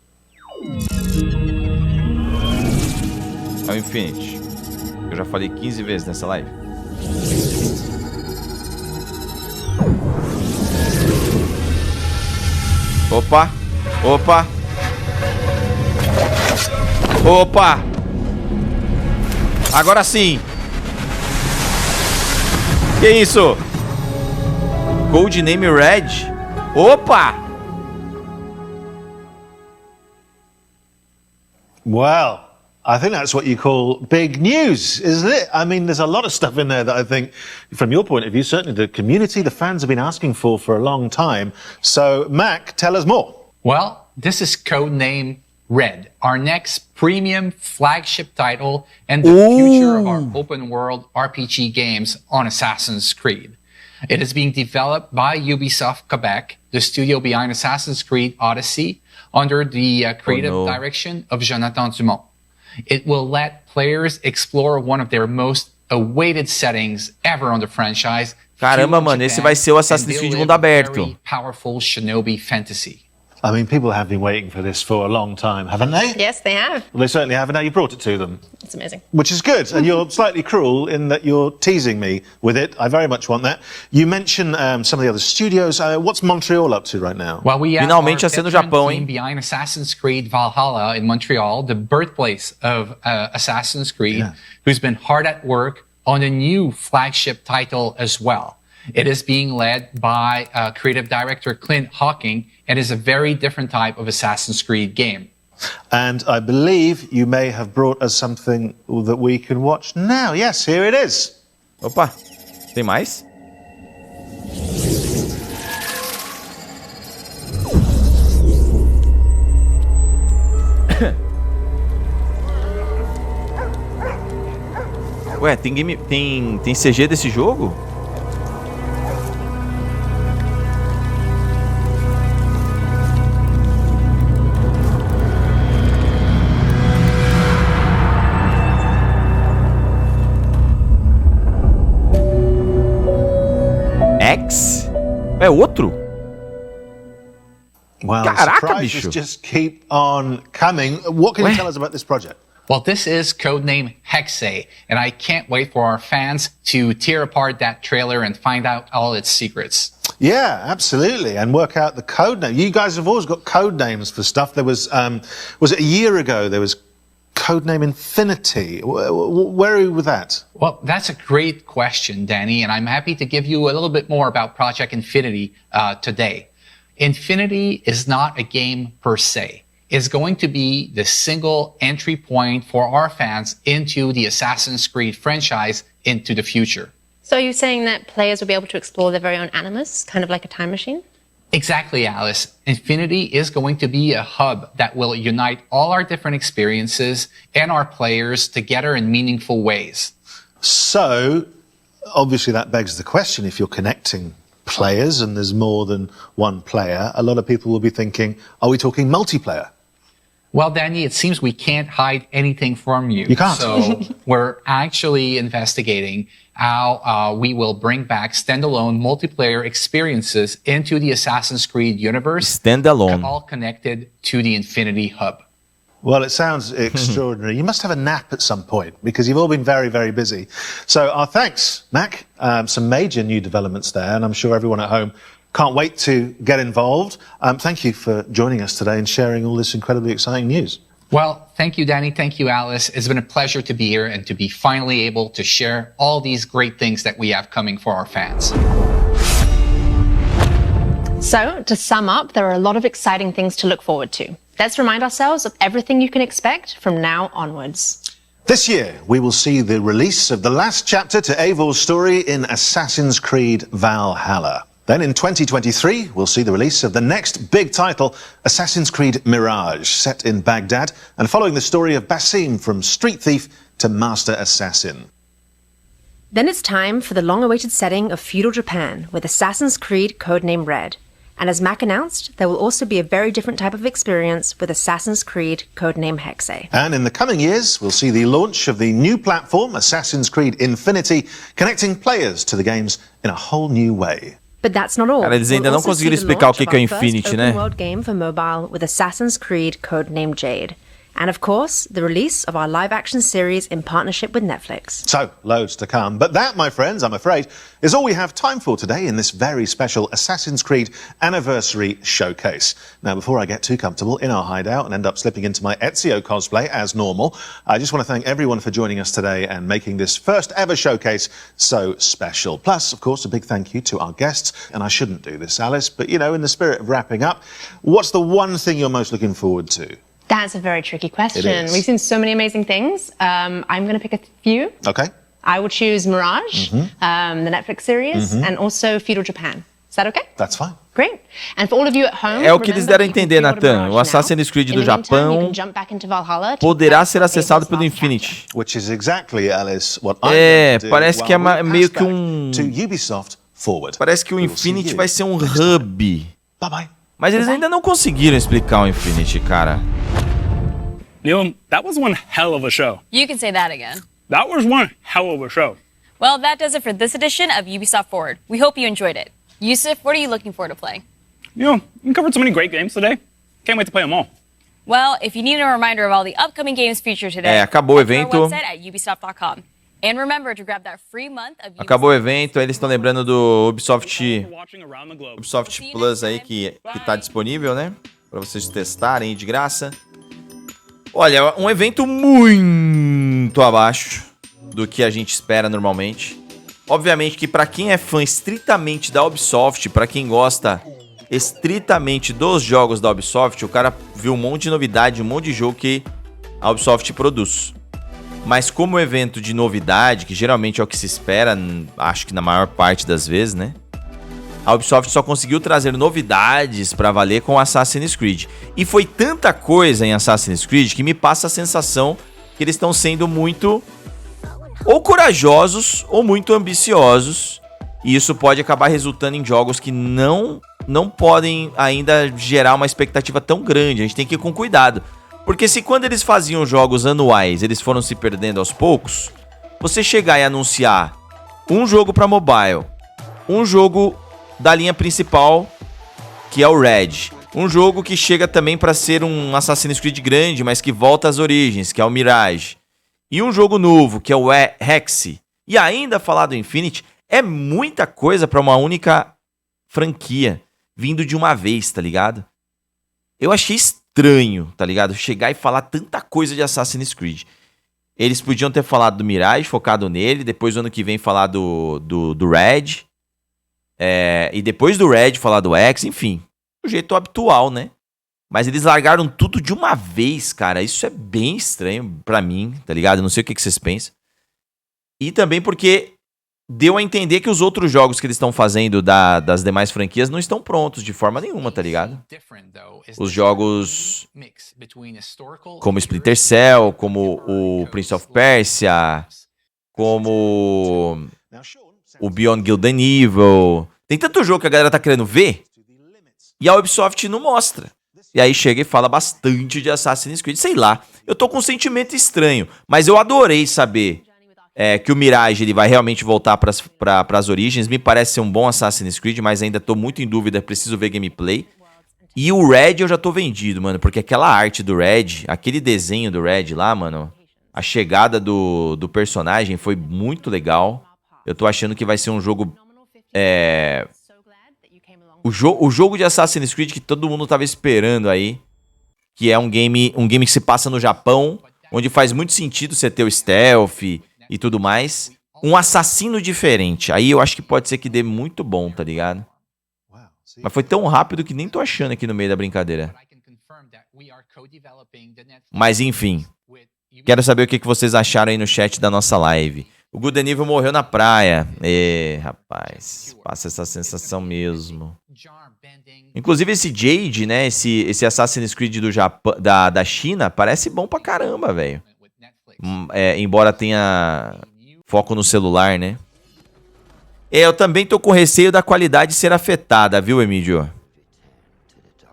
É o Infinity. Eu já falei 15 vezes nessa live. Opa! Opa! Opa! Agora sim! Que isso? Codename Red? Opa! Well, I think that's what you call big news, isn't it? I mean, there's a lot of stuff in there that I think, from your point of view, certainly the community, the fans have been asking for a long time. So, Mac, tell us more. Well, this is codename Red, our next premium flagship title and the future of our open world RPG games on Assassin's Creed. It is being developed by Ubisoft Quebec, the studio behind Assassin's Creed Odyssey, under the creative direction of Jonathan Dumont. It will let players explore one of their most awaited settings ever on the franchise. Caramba, mano, esse vai ser o Assassin's Creed de mundo aberto. Powerful shinobi fantasy. I mean, people have been waiting for this for a long time, haven't they? Yes, they have. Well, they certainly have, and now you brought it to them. It's amazing. Which is good, and you're slightly cruel in that you're teasing me with it. I very much want that. You mentioned some of the other studios. What's Montreal up to right now? Well, we have Finalmente our já no veteran Japão, team hein? behind Assassin's Creed Valhalla in Montreal, the birthplace of Assassin's Creed, who's been hard at work on a new flagship title as well. It is being led by creative director Clint Hawking and is a very different type of Assassin's Creed game. And I believe you may have brought us something that we can watch now. Yes, here it is. Opa, tem mais? Ué, tem CG desse jogo? X? É outro? Well, Caraca, surprises bicho. just keep on coming. What can you tell us about this project? Well, this is codename Hexe, and I can't wait for our fans to tear apart that trailer and find out all its secrets. Yeah, absolutely, and work out the code name. You guys have always got code names for stuff. There was it a year ago? There was codename Infinity. Where are you with that? Well, that's a great question, Danny, and I'm happy to give you a little bit more about Project Infinity today. Infinity is not a game per se. It's going to be the single entry point for our fans into the Assassin's Creed franchise into the future. So are you saying that players will be able to explore their very own animus, kind of like a time machine? Exactly, Alice. Infinity is going to be a hub that will unite all our different experiences and our players together in meaningful ways. So, obviously that begs the question, if you're connecting players and there's more than one player, a lot of people will be thinking, are we talking multiplayer? Well, Danny, it seems we can't hide anything from you. You can't. So we're actually investigating how we will bring back standalone multiplayer experiences into the Assassin's Creed universe. Standalone. All connected to the Infinity Hub. Well, it sounds extraordinary. You must have a nap at some point because you've all been very, very busy. So our thanks, Mac. Some major new developments there, and I'm sure everyone at home can't wait to get involved. Thank you for joining us today and sharing all this incredibly exciting news. Well, thank you, Danny. Thank you, Alice. It's been a pleasure to be here and to be finally able to share all these great things that we have coming for our fans. So, to sum up, there are a lot of exciting things to look forward to. Let's remind ourselves of everything you can expect from now onwards. This year, we will see the release of the last chapter to Eivor's story in Assassin's Creed Valhalla. Then in 2023, we'll see the release of the next big title, Assassin's Creed Mirage, set in Baghdad and following the story of Basim from street thief to master assassin. Then it's time for the long-awaited setting of feudal Japan with Assassin's Creed codename Red. And as Mac announced, there will also be a very different type of experience with Assassin's Creed codename Hexe. And in the coming years, we'll see the launch of the new platform, Assassin's Creed Infinity, connecting players to the games in a whole new way. But that's not all. Cara, eles ainda não conseguiram explicar o que é o Infinity, né? Open world game for mobile with Assassin's Creed codename Jade. And of course, the release of our live-action series in partnership with Netflix. So, loads to come. But that, my friends, I'm afraid, is all we have time for today in this very special Assassin's Creed Anniversary Showcase. Now, before I get too comfortable in our hideout and end up slipping into my Ezio cosplay as normal, I just want to thank everyone for joining us today and making this first ever showcase so special. Plus, of course, a big thank you to our guests. And I shouldn't do this, Alice, but, you know, in the spirit of wrapping up, what's the one thing you're most looking forward to? That's a very tricky question. We've seen so many amazing things. I'm going to pick a few. Okay. I will choose Mirage, the Netflix series, and also Feudal Japan. Is that okay? That's fine. Great. And for all of you at home, É o que eles deram a entender, Nathan. O Assassin's Creed do Japão poderá ser acessado pelo Infinity. Which is exactly, Alice, what I'm É, going to do parece que é while we meio pass que um... back to Ubisoft Forward. Parece que o Infinity vai ser um hub. Bye-bye. Mas eles ainda não conseguiram explicar o Infinity, cara. Neil, that was one hell of a show. You can say that again. That was one hell of a show. Well, that does it for this edition of Ubisoft Forward. We hope you enjoyed it. Yusuf, what are you looking forward to play? You know, we covered so many great games today. Can't wait to play them all. Well, if you need a reminder of all the upcoming games featured today, acabou o head to our evento. website at ubisoft.com. And remember to grab that free month of Acabou o evento, aí eles estão lembrando do Ubisoft Plus aí que tá disponível, né? Pra vocês testarem de graça. Olha, um evento muito abaixo do que a gente espera normalmente. Obviamente que pra quem é fã estritamente da Ubisoft, pra quem gosta estritamente dos jogos da Ubisoft, o cara viu um monte de novidade, um monte de jogo que a Ubisoft produz. Mas como evento de novidade, que geralmente é o que se espera, acho que na maior parte das vezes, né? A Ubisoft só conseguiu trazer novidades pra valer com Assassin's Creed. E foi tanta coisa em Assassin's Creed que me passa a sensação que eles estão sendo muito ou corajosos ou muito ambiciosos. E isso pode acabar resultando em jogos que não podem ainda gerar uma expectativa tão grande. A gente tem que ir com cuidado. Porque se quando eles faziam jogos anuais, eles foram se perdendo aos poucos, você chegar e anunciar um jogo para mobile, um jogo da linha principal, que é o Red, um jogo que chega também para ser um Assassin's Creed grande, mas que volta às origens, que é o Mirage, e um jogo novo, que é o Hex, e ainda falar do Infinity, é muita coisa para uma única franquia, vindo de uma vez, tá ligado? Eu achei estranho, tá ligado? Chegar e falar tanta coisa de Assassin's Creed. Eles podiam ter falado do Mirage, focado nele, depois do ano que vem falar do Red, e depois do Red falar do X, enfim, do jeito habitual, né? Mas eles largaram tudo de uma vez, cara. Isso é bem estranho pra mim, tá ligado? Eu não sei o que vocês pensam. E também porque deu a entender que os outros jogos que eles estão fazendo das demais franquias não estão prontos de forma nenhuma, tá ligado? Os jogos como Splinter Cell, como o Prince of Persia, como o Beyond Good and Evil. Tem tanto jogo que a galera tá querendo ver e a Ubisoft não mostra. E aí chega e fala bastante de Assassin's Creed. Sei lá, eu tô com um sentimento estranho, mas eu adorei saber que o Mirage ele vai realmente voltar pras origens. Me parece ser um bom Assassin's Creed, mas ainda tô muito em dúvida, preciso ver gameplay. E o Red eu já tô vendido, mano, porque aquela arte do Red, aquele desenho do Red lá, mano, a chegada do personagem foi muito legal. Eu tô achando que vai ser um jogo... O jogo de Assassin's Creed que todo mundo tava esperando aí, que é um game que se passa no Japão, onde faz muito sentido você ter o stealth e tudo mais. Um assassino diferente. Aí eu acho que pode ser que dê muito bom, tá ligado? Mas foi tão rápido que nem tô achando aqui no meio da brincadeira. Mas enfim. Quero saber o que vocês acharam aí no chat da nossa live. O Good and Evil morreu na praia. Rapaz. Passa essa sensação mesmo. Inclusive esse Jade, né? Esse Assassin's Creed do Japão, da China, parece bom pra caramba, velho. Embora tenha foco no celular, né? Eu também tô com receio da qualidade ser afetada, viu, Emílio?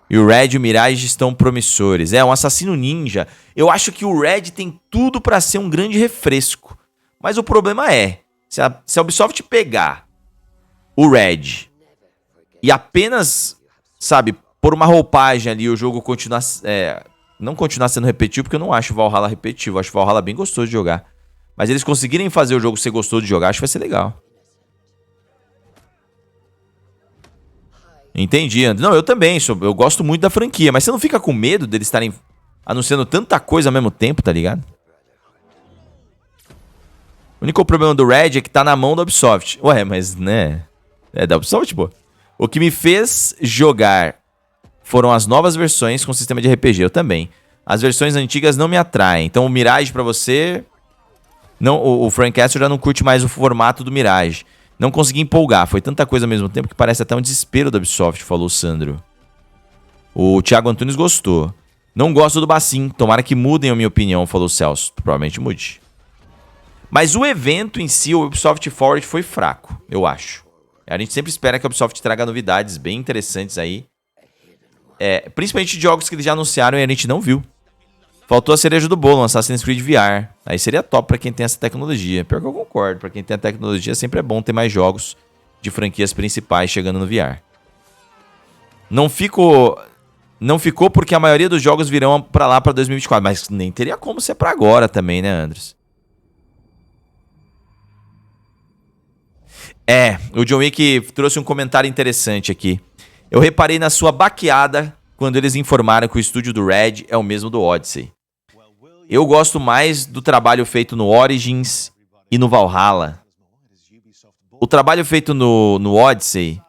E o Red e o Mirage estão promissores. Um assassino ninja. Eu acho que o Red tem tudo pra ser um grande refresco. Mas o problema se a Ubisoft pegar o Red e apenas, sabe, pôr uma roupagem ali e o jogo continuar... não continuar sendo repetitivo, porque eu não acho o Valhalla repetitivo. Eu acho o Valhalla bem gostoso de jogar. Mas eles conseguirem fazer o jogo ser gostoso de jogar, acho que vai ser legal. Entendi, André. Não, eu também. Eu gosto muito da franquia. Mas você não fica com medo deles estarem anunciando tanta coisa ao mesmo tempo, tá ligado? O único problema do Red é que tá na mão da Ubisoft. Ué, mas, né? É da Ubisoft, pô. O que me fez jogar foram as novas versões com sistema de RPG. Eu também. As versões antigas não me atraem. Então o Mirage pra você... não, o Frank Castle já não curte mais o formato do Mirage. Não consegui empolgar. Foi tanta coisa ao mesmo tempo que parece até um desespero da Ubisoft, falou o Sandro. O Thiago Antunes gostou. Não gosto do Bacin. Tomara que mudem a minha opinião, falou o Celso. Provavelmente mude. Mas o evento em si, o Ubisoft Forward, foi fraco, eu acho. A gente sempre espera que a Ubisoft traga novidades bem interessantes aí. Principalmente de jogos que eles já anunciaram e a gente não viu. Faltou a cereja do bolo, um Assassin's Creed VR. Aí seria top pra quem tem essa tecnologia. Pior que eu concordo, pra quem tem a tecnologia sempre é bom ter mais jogos de franquias principais chegando no VR. Não fico Não ficou porque a maioria dos jogos virão pra lá pra 2024. Mas nem teria como ser pra agora também, né, Andres? O John Wick trouxe um comentário interessante aqui. Eu reparei na sua baqueada quando eles informaram que o estúdio do Red é o mesmo do Odyssey. Eu gosto mais do trabalho feito no Origins e no Valhalla. O trabalho feito no Odyssey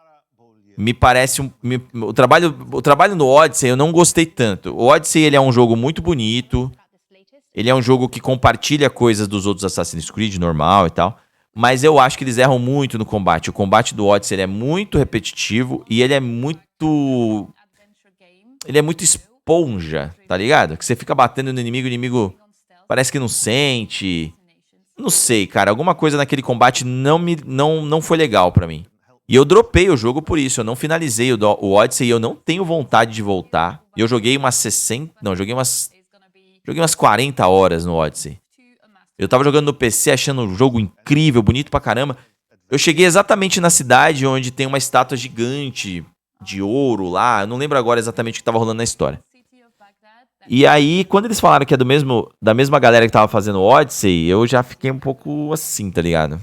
me parece o trabalho no Odyssey eu não gostei tanto. O Odyssey ele é um jogo muito bonito. Ele é um jogo que compartilha coisas dos outros Assassin's Creed normal e tal. Mas eu acho que eles erram muito no combate. O combate do Odyssey ele é muito repetitivo e ele é muito esponja, tá ligado? Que você fica batendo no inimigo, o inimigo parece que não sente. Não sei, cara. Alguma coisa naquele combate não foi legal pra mim. E eu dropei o jogo por isso. Eu não finalizei o Odyssey e eu não tenho vontade de voltar. E eu joguei umas 60... Não, joguei umas 40 horas no Odyssey. Eu tava jogando no PC achando o jogo incrível, bonito pra caramba. Eu cheguei exatamente na cidade onde tem uma estátua gigante de ouro lá. Eu não lembro agora exatamente o que tava rolando na história. E aí, quando eles falaram que é da mesma galera que tava fazendo o Odyssey, eu já fiquei um pouco assim, tá ligado?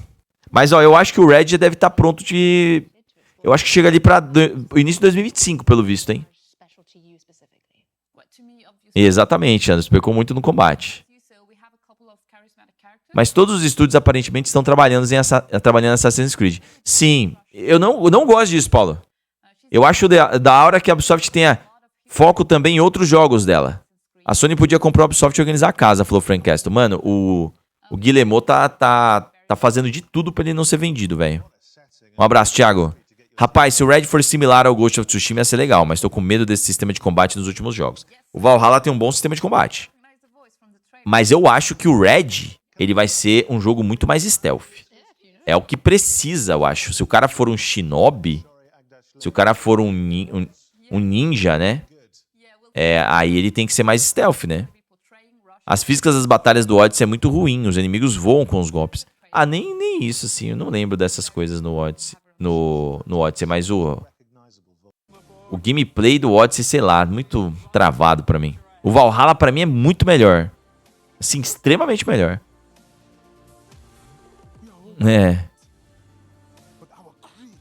Mas, ó, eu acho que o Red já deve estar pronto de... Eu acho que chega ali pra o início de 2025, pelo visto, hein? Exatamente, Anderson. Pecou muito no combate. Mas todos os estúdios aparentemente estão trabalhando em Assassin's Creed. Sim, eu não gosto disso, Paulo. Eu acho da hora que a Ubisoft tenha foco também em outros jogos dela. A Sony podia comprar a Ubisoft e organizar a casa, falou o Frank Castle. Mano, o Guillemot tá fazendo de tudo pra ele não ser vendido, velho. Um abraço, Thiago. Rapaz, se o Red for similar ao Ghost of Tsushima ia ser legal, mas tô com medo desse sistema de combate nos últimos jogos. O Valhalla tem um bom sistema de combate. Mas eu acho que o Red... ele vai ser um jogo muito mais stealth. É o que precisa, eu acho. Se o cara for um shinobi, se o cara for um ninja, né? Aí ele tem que ser mais stealth, né? As físicas das batalhas do Odyssey é muito ruim. Os inimigos voam com os golpes. Nem isso, assim. Eu não lembro dessas coisas no Odyssey. No Odyssey, mas o gameplay do Odyssey, sei lá, muito travado pra mim. O Valhalla, pra mim, é muito melhor. Assim, extremamente melhor.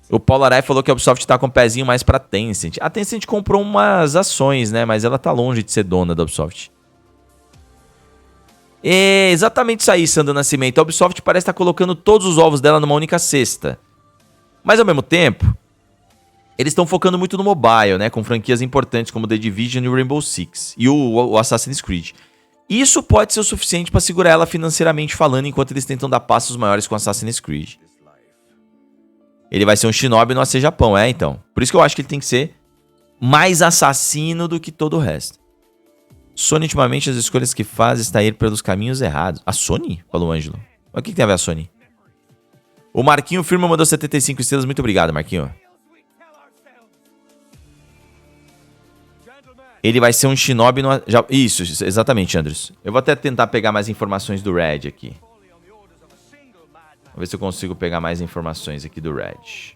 O Paulo Arai falou que a Ubisoft tá com um pezinho mais pra Tencent. A Tencent comprou umas ações, né? Mas ela tá longe de ser dona da Ubisoft. É exatamente isso aí, Sandro Nascimento. A Ubisoft parece estar colocando todos os ovos dela numa única cesta. Mas ao mesmo tempo, eles estão focando muito no mobile, né? Com franquias importantes como The Division e o Rainbow Six. E o Assassin's Creed. Isso pode ser o suficiente para segurar ela financeiramente falando, enquanto eles tentam dar passos maiores com Assassin's Creed. Ele vai ser um shinobi no AC Japão, então. Por isso que eu acho que ele tem que ser mais assassino do que todo o resto. Sony, ultimamente, as escolhas que faz está ir pelos caminhos errados. A Sony? Falou o Ângelo. Mas o que tem a ver a Sony? O Marquinho Firma mandou 75 estrelas. Muito obrigado, Marquinho. Ele vai ser um shinobi no... Isso, exatamente, Andres. Eu vou até tentar pegar mais informações do Red aqui. Vou ver se eu consigo pegar mais informações aqui do Red.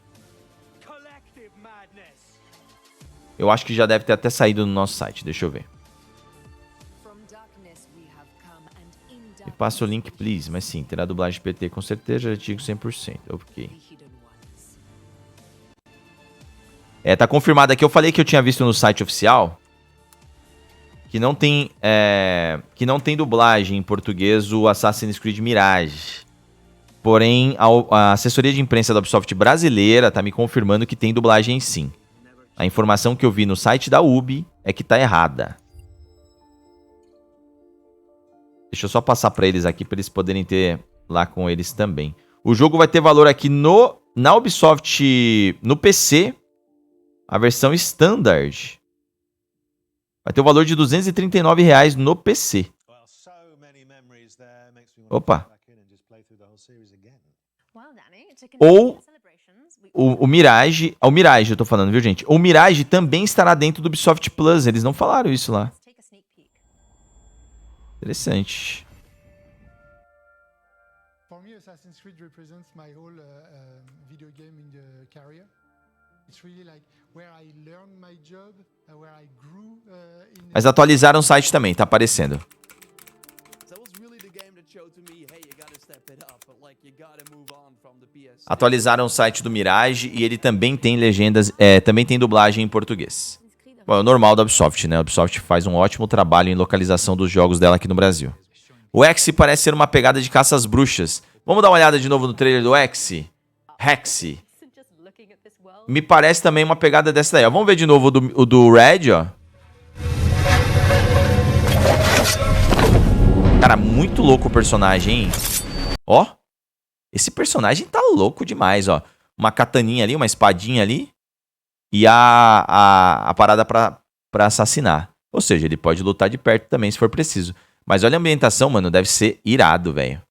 Eu acho que já deve ter até saído no nosso site. Deixa eu ver. Me passa o link, please. Mas sim, terá dublagem PT com certeza. Já digo 100%. Ok. Tá confirmado aqui. Eu falei que eu tinha visto no site oficial... que não tem dublagem em português o Assassin's Creed Mirage. Porém, a assessoria de imprensa da Ubisoft brasileira tá me confirmando que tem dublagem sim. A informação que eu vi no site da Ubi é que tá errada. Deixa eu só passar pra eles aqui pra eles poderem ter lá com eles também. O jogo vai ter valor aqui na Ubisoft no PC. A versão Standard. Vai ter o valor de R$ 239 no PC. Opa. Ou o Mirage... O Mirage eu tô falando, viu, gente? O Mirage também estará dentro do Ubisoft Plus. Eles não falaram isso lá. Interessante. For me, Assassin's Creed represents my whole video game in the career. Mas atualizaram o site também, tá aparecendo. Atualizaram o site do Mirage e ele também tem legendas, também tem dublagem em português. Bom, é o normal da Ubisoft, né? A Ubisoft faz um ótimo trabalho em localização dos jogos dela aqui no Brasil. O X parece ser uma pegada de caça às bruxas. Vamos dar uma olhada de novo no trailer do X? Hex. Me parece também uma pegada dessa daí, ó. Vamos ver de novo o do Red, ó. Cara, muito louco o personagem, hein? Ó. Esse personagem tá louco demais, ó. Uma kataninha ali, uma espadinha ali. E a parada pra assassinar. Ou seja, ele pode lutar de perto também, se for preciso. Mas olha a ambientação, mano. Deve ser irado, velho.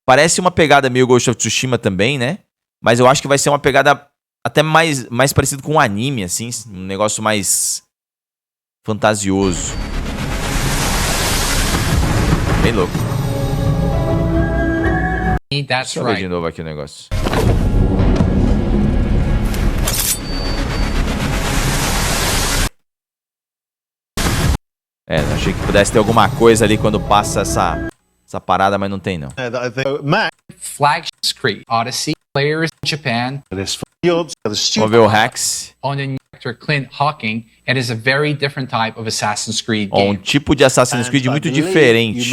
Parece uma pegada meio Ghost of Tsushima também, né? Mas eu acho que vai ser uma pegada até mais parecido com um anime, assim. Um negócio mais fantasioso. Bem louco. Deixa eu ver de novo aqui o negócio. Achei que pudesse ter alguma coisa ali quando passa essa parada, mas não tem, não. Flagship Creed Odyssey players in Japan. Vamos ver o Hex. On the director Clint Hawking, it is a very different type of Assassin's Creed game. Um tipo de Assassin's Creed muito diferente.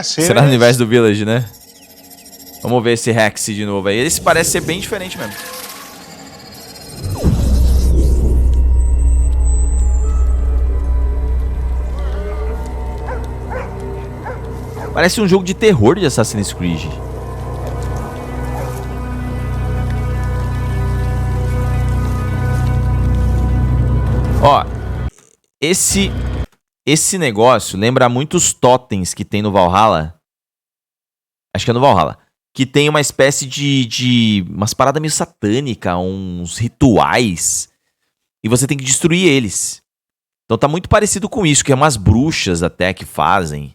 Será no universo do Village, né? Vamos ver esse Hex de novo aí. Esse parece ser bem diferente mesmo. Parece um jogo de terror de Assassin's Creed. Ó, esse negócio lembra muito os totens que tem no Valhalla. Acho que é no Valhalla. Que tem uma espécie de umas paradas meio satânicas, uns rituais. E você tem que destruir eles. Então tá muito parecido com isso, que é umas bruxas até que fazem.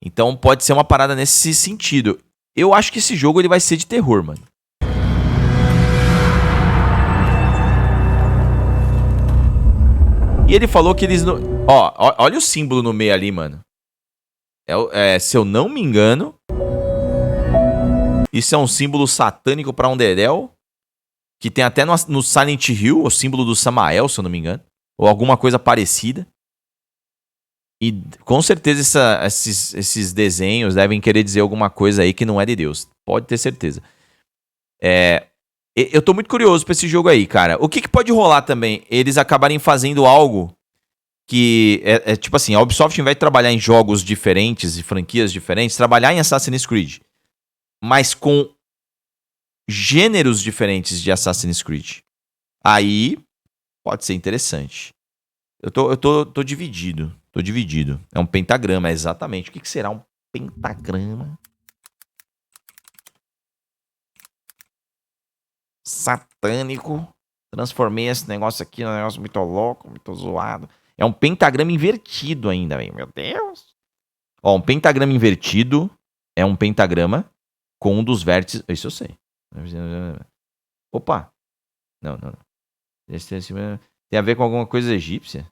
Então pode ser uma parada nesse sentido. Eu acho que esse jogo ele vai ser de terror, mano. E ele falou que eles... Ó, olha o símbolo no meio ali, mano. Se eu não me engano... Isso é um símbolo satânico pra um dedéu. Que tem até no Silent Hill, o símbolo do Samael, se eu não me engano. Ou alguma coisa parecida. E com certeza esses desenhos devem querer dizer alguma coisa aí que não é de Deus. Pode ter certeza. Eu tô muito curioso pra esse jogo aí, cara. O que pode rolar também? Eles acabarem fazendo algo que... tipo assim, a Ubisoft vai trabalhar em jogos diferentes e franquias diferentes, trabalhar em Assassin's Creed. Mas com gêneros diferentes de Assassin's Creed. Aí pode ser interessante. Eu tô dividido. Tô dividido. É um pentagrama, exatamente. O que será um pentagrama? Satânico. Transformei esse negócio aqui num negócio muito louco, muito zoado. É um pentagrama invertido ainda, velho. Meu Deus. Ó, um pentagrama invertido é um pentagrama com um dos vértices... Isso eu sei. Opa. Não. Tem a ver com alguma coisa egípcia?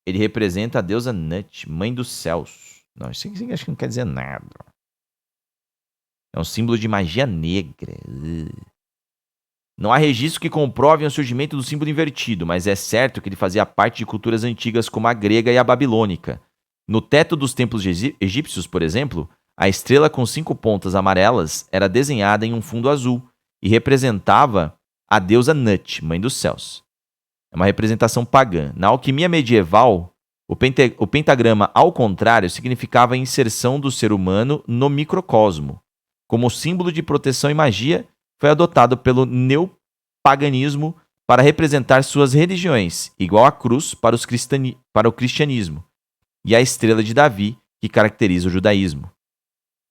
Ele representa a deusa Nut, mãe dos céus. Não, isso aqui acho que não quer dizer nada. É um símbolo de magia negra. Não há registro que comprovem o surgimento do símbolo invertido, mas é certo que ele fazia parte de culturas antigas como a grega e a babilônica. No teto dos templos egípcios, por exemplo, a estrela com 5 pontas amarelas era desenhada em um fundo azul e representava a deusa Nut, mãe dos céus. É uma representação pagã. Na alquimia medieval, o pentagrama, ao contrário, significava a inserção do ser humano no microcosmo. Como símbolo de proteção e magia, foi adotado pelo neopaganismo para representar suas religiões, igual a cruz para o cristianismo, e a estrela de Davi, que caracteriza o judaísmo.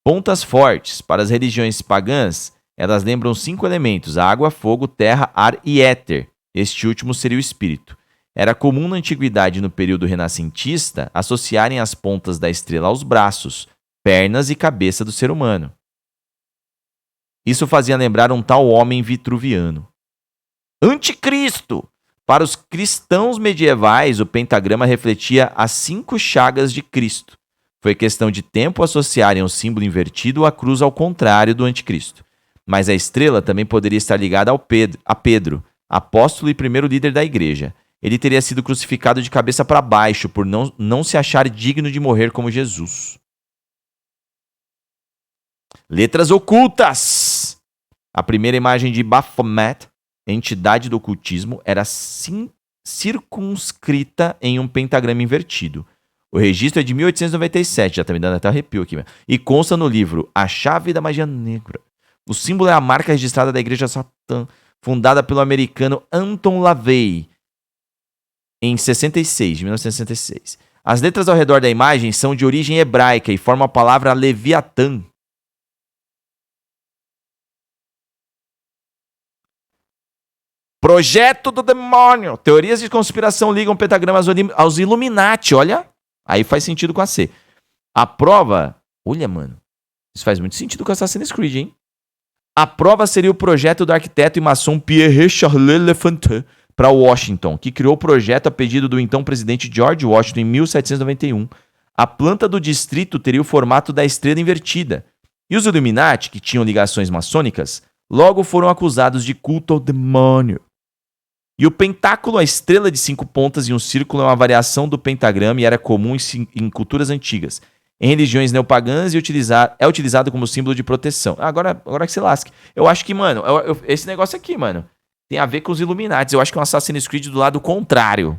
Pontas fortes para as religiões pagãs, elas lembram 5 elementos: água, fogo, terra, ar e éter. Este último seria o espírito. Era comum na antiguidade, no período renascentista, associarem as pontas da estrela aos braços, pernas e cabeça do ser humano. Isso fazia lembrar um tal homem vitruviano. Anticristo! Para os cristãos medievais, o pentagrama refletia as 5 chagas de Cristo. Foi questão de tempo associarem o símbolo invertido à cruz ao contrário do anticristo. Mas a estrela também poderia estar ligada a Pedro, apóstolo e primeiro líder da igreja. Ele teria sido crucificado de cabeça para baixo por não se achar digno de morrer como Jesus. Letras ocultas! A primeira imagem de Baphomet, entidade do ocultismo, era circunscrita em um pentagrama invertido. O registro é de 1897, já tá me dando até arrepio aqui, e consta no livro A Chave da Magia Negra. O símbolo é a marca registrada da Igreja Satã, fundada pelo americano Anton LaVey em 1966. As letras ao redor da imagem são de origem hebraica e formam a palavra Leviatã. Projeto do demônio. Teorias de conspiração ligam pentagramas aos Illuminati, olha. Aí faz sentido com a C. A prova... Olha, mano. Isso faz muito sentido com Assassin's Creed, hein? A prova seria o projeto do arquiteto e maçom Pierre Charles L'Enfant para Washington, que criou o projeto a pedido do então presidente George Washington em 1791. A planta do distrito teria o formato da estrela invertida. E os Illuminati, que tinham ligações maçônicas, logo foram acusados de culto ao demônio. E o pentáculo, a estrela de 5 pontas e um círculo, é uma variação do pentagrama e era comum em culturas antigas. Em religiões neopagãs é utilizado como símbolo de proteção. Agora que se lasque. Eu acho que, mano, esse negócio aqui, mano, tem a ver com os Illuminati. Eu acho que é um Assassin's Creed do lado contrário.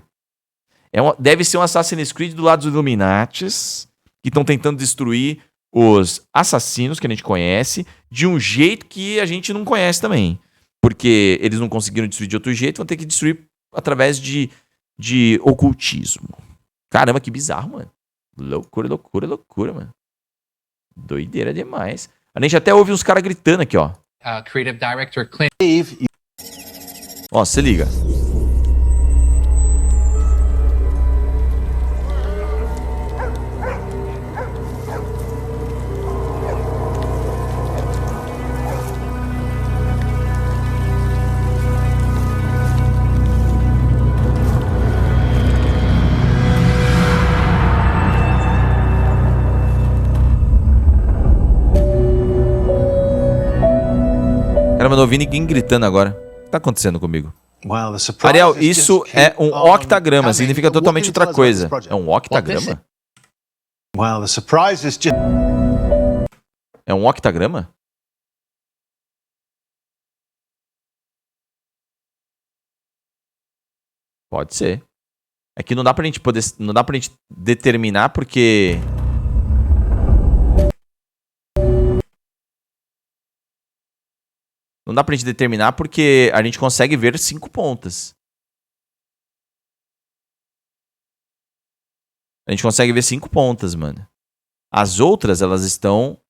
Deve ser um Assassin's Creed do lado dos Illuminatis, que estão tentando destruir os assassinos que a gente conhece, de um jeito que a gente não conhece também. Porque eles não conseguiram destruir de outro jeito, vão ter que destruir através de ocultismo. Caramba, que bizarro, mano. Loucura, loucura, loucura, mano. Doideira demais. A gente até ouve uns caras gritando aqui, ó. Creative Director Clint. Ó, se liga. Caramba, não ouvi ninguém gritando agora. O que tá acontecendo comigo? Ariel, isso é um octagrama, significa totalmente outra coisa. É um octagrama? É um octagrama? Pode ser. É que não dá pra gente determinar porque... Não dá pra gente determinar porque a gente consegue ver 5 pontas. A gente consegue ver 5 pontas, mano. As outras, elas estão...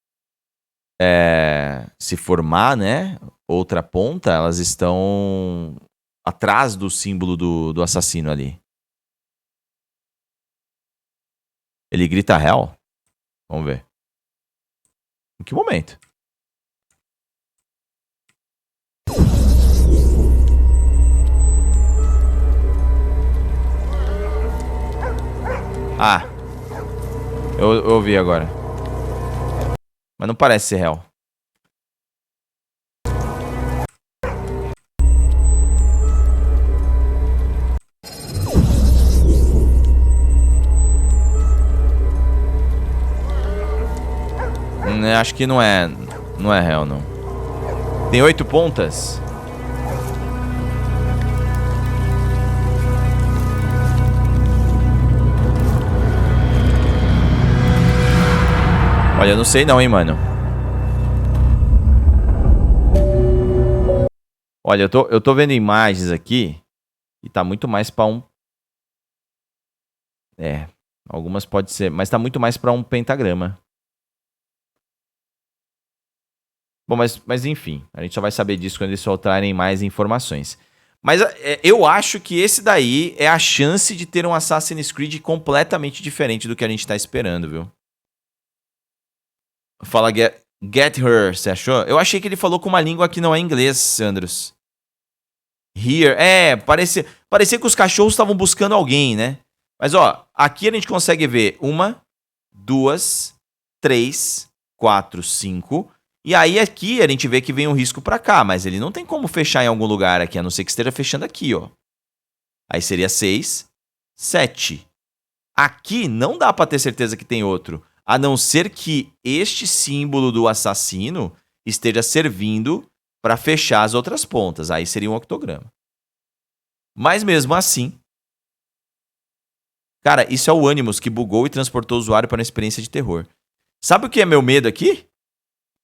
se formar, né? Outra ponta, elas estão atrás do símbolo do assassino ali. Ele grita Hell? Vamos ver. Em que momento? Ah, eu ouvi agora. Mas não parece ser real. Acho que não é real, não. Tem 8 pontas? Olha, eu não sei não, hein, mano. Olha, eu tô vendo imagens aqui e tá muito mais pra um... algumas pode ser, mas tá muito mais pra um pentagrama. Bom, mas enfim, a gente só vai saber disso quando eles soltarem mais informações. Mas eu acho que esse daí é a chance de ter um Assassin's Creed completamente diferente do que a gente tá esperando, viu? Fala Get her, você achou? Eu achei que ele falou com uma língua que não é inglês, Sandros. Here, parecia que os cachorros estavam buscando alguém, né? Mas, ó, aqui a gente consegue ver 1, 2, 3, 4, 5. E aí aqui a gente vê que vem um risco pra cá, mas ele não tem como fechar em algum lugar aqui, a não ser que esteja fechando aqui, ó. Aí seria 6, 7. Aqui não dá pra ter certeza que tem outro, a não ser que este símbolo do assassino esteja servindo pra fechar as outras pontas. Aí seria um octograma. Mas mesmo assim... Cara, isso é o Animus que bugou e transportou o usuário para uma experiência de terror. Sabe o que é meu medo aqui?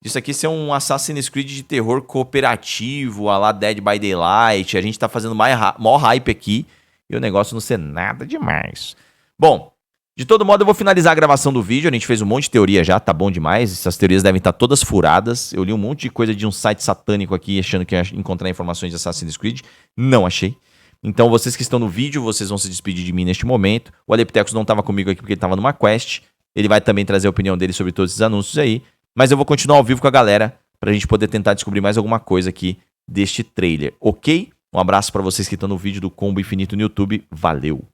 Isso aqui ser um Assassin's Creed de terror cooperativo, a lá Dead by Daylight. A gente tá fazendo maior hype aqui e o negócio não ser nada demais. Bom, de todo modo eu vou finalizar a gravação do vídeo. A gente fez um monte de teoria já, tá bom demais. Essas teorias devem estar todas furadas. Eu li um monte de coisa de um site satânico aqui, achando que ia encontrar informações de Assassin's Creed. Não achei. Então vocês que estão no vídeo, vocês vão se despedir de mim neste momento. O Alepitecus não estava comigo aqui porque ele estava numa quest. Ele vai também trazer a opinião dele sobre todos esses anúncios aí. Mas eu vou continuar ao vivo com a galera pra gente poder tentar descobrir mais alguma coisa aqui deste trailer, ok? Um abraço pra vocês que estão no vídeo do Combo Infinito no YouTube. Valeu!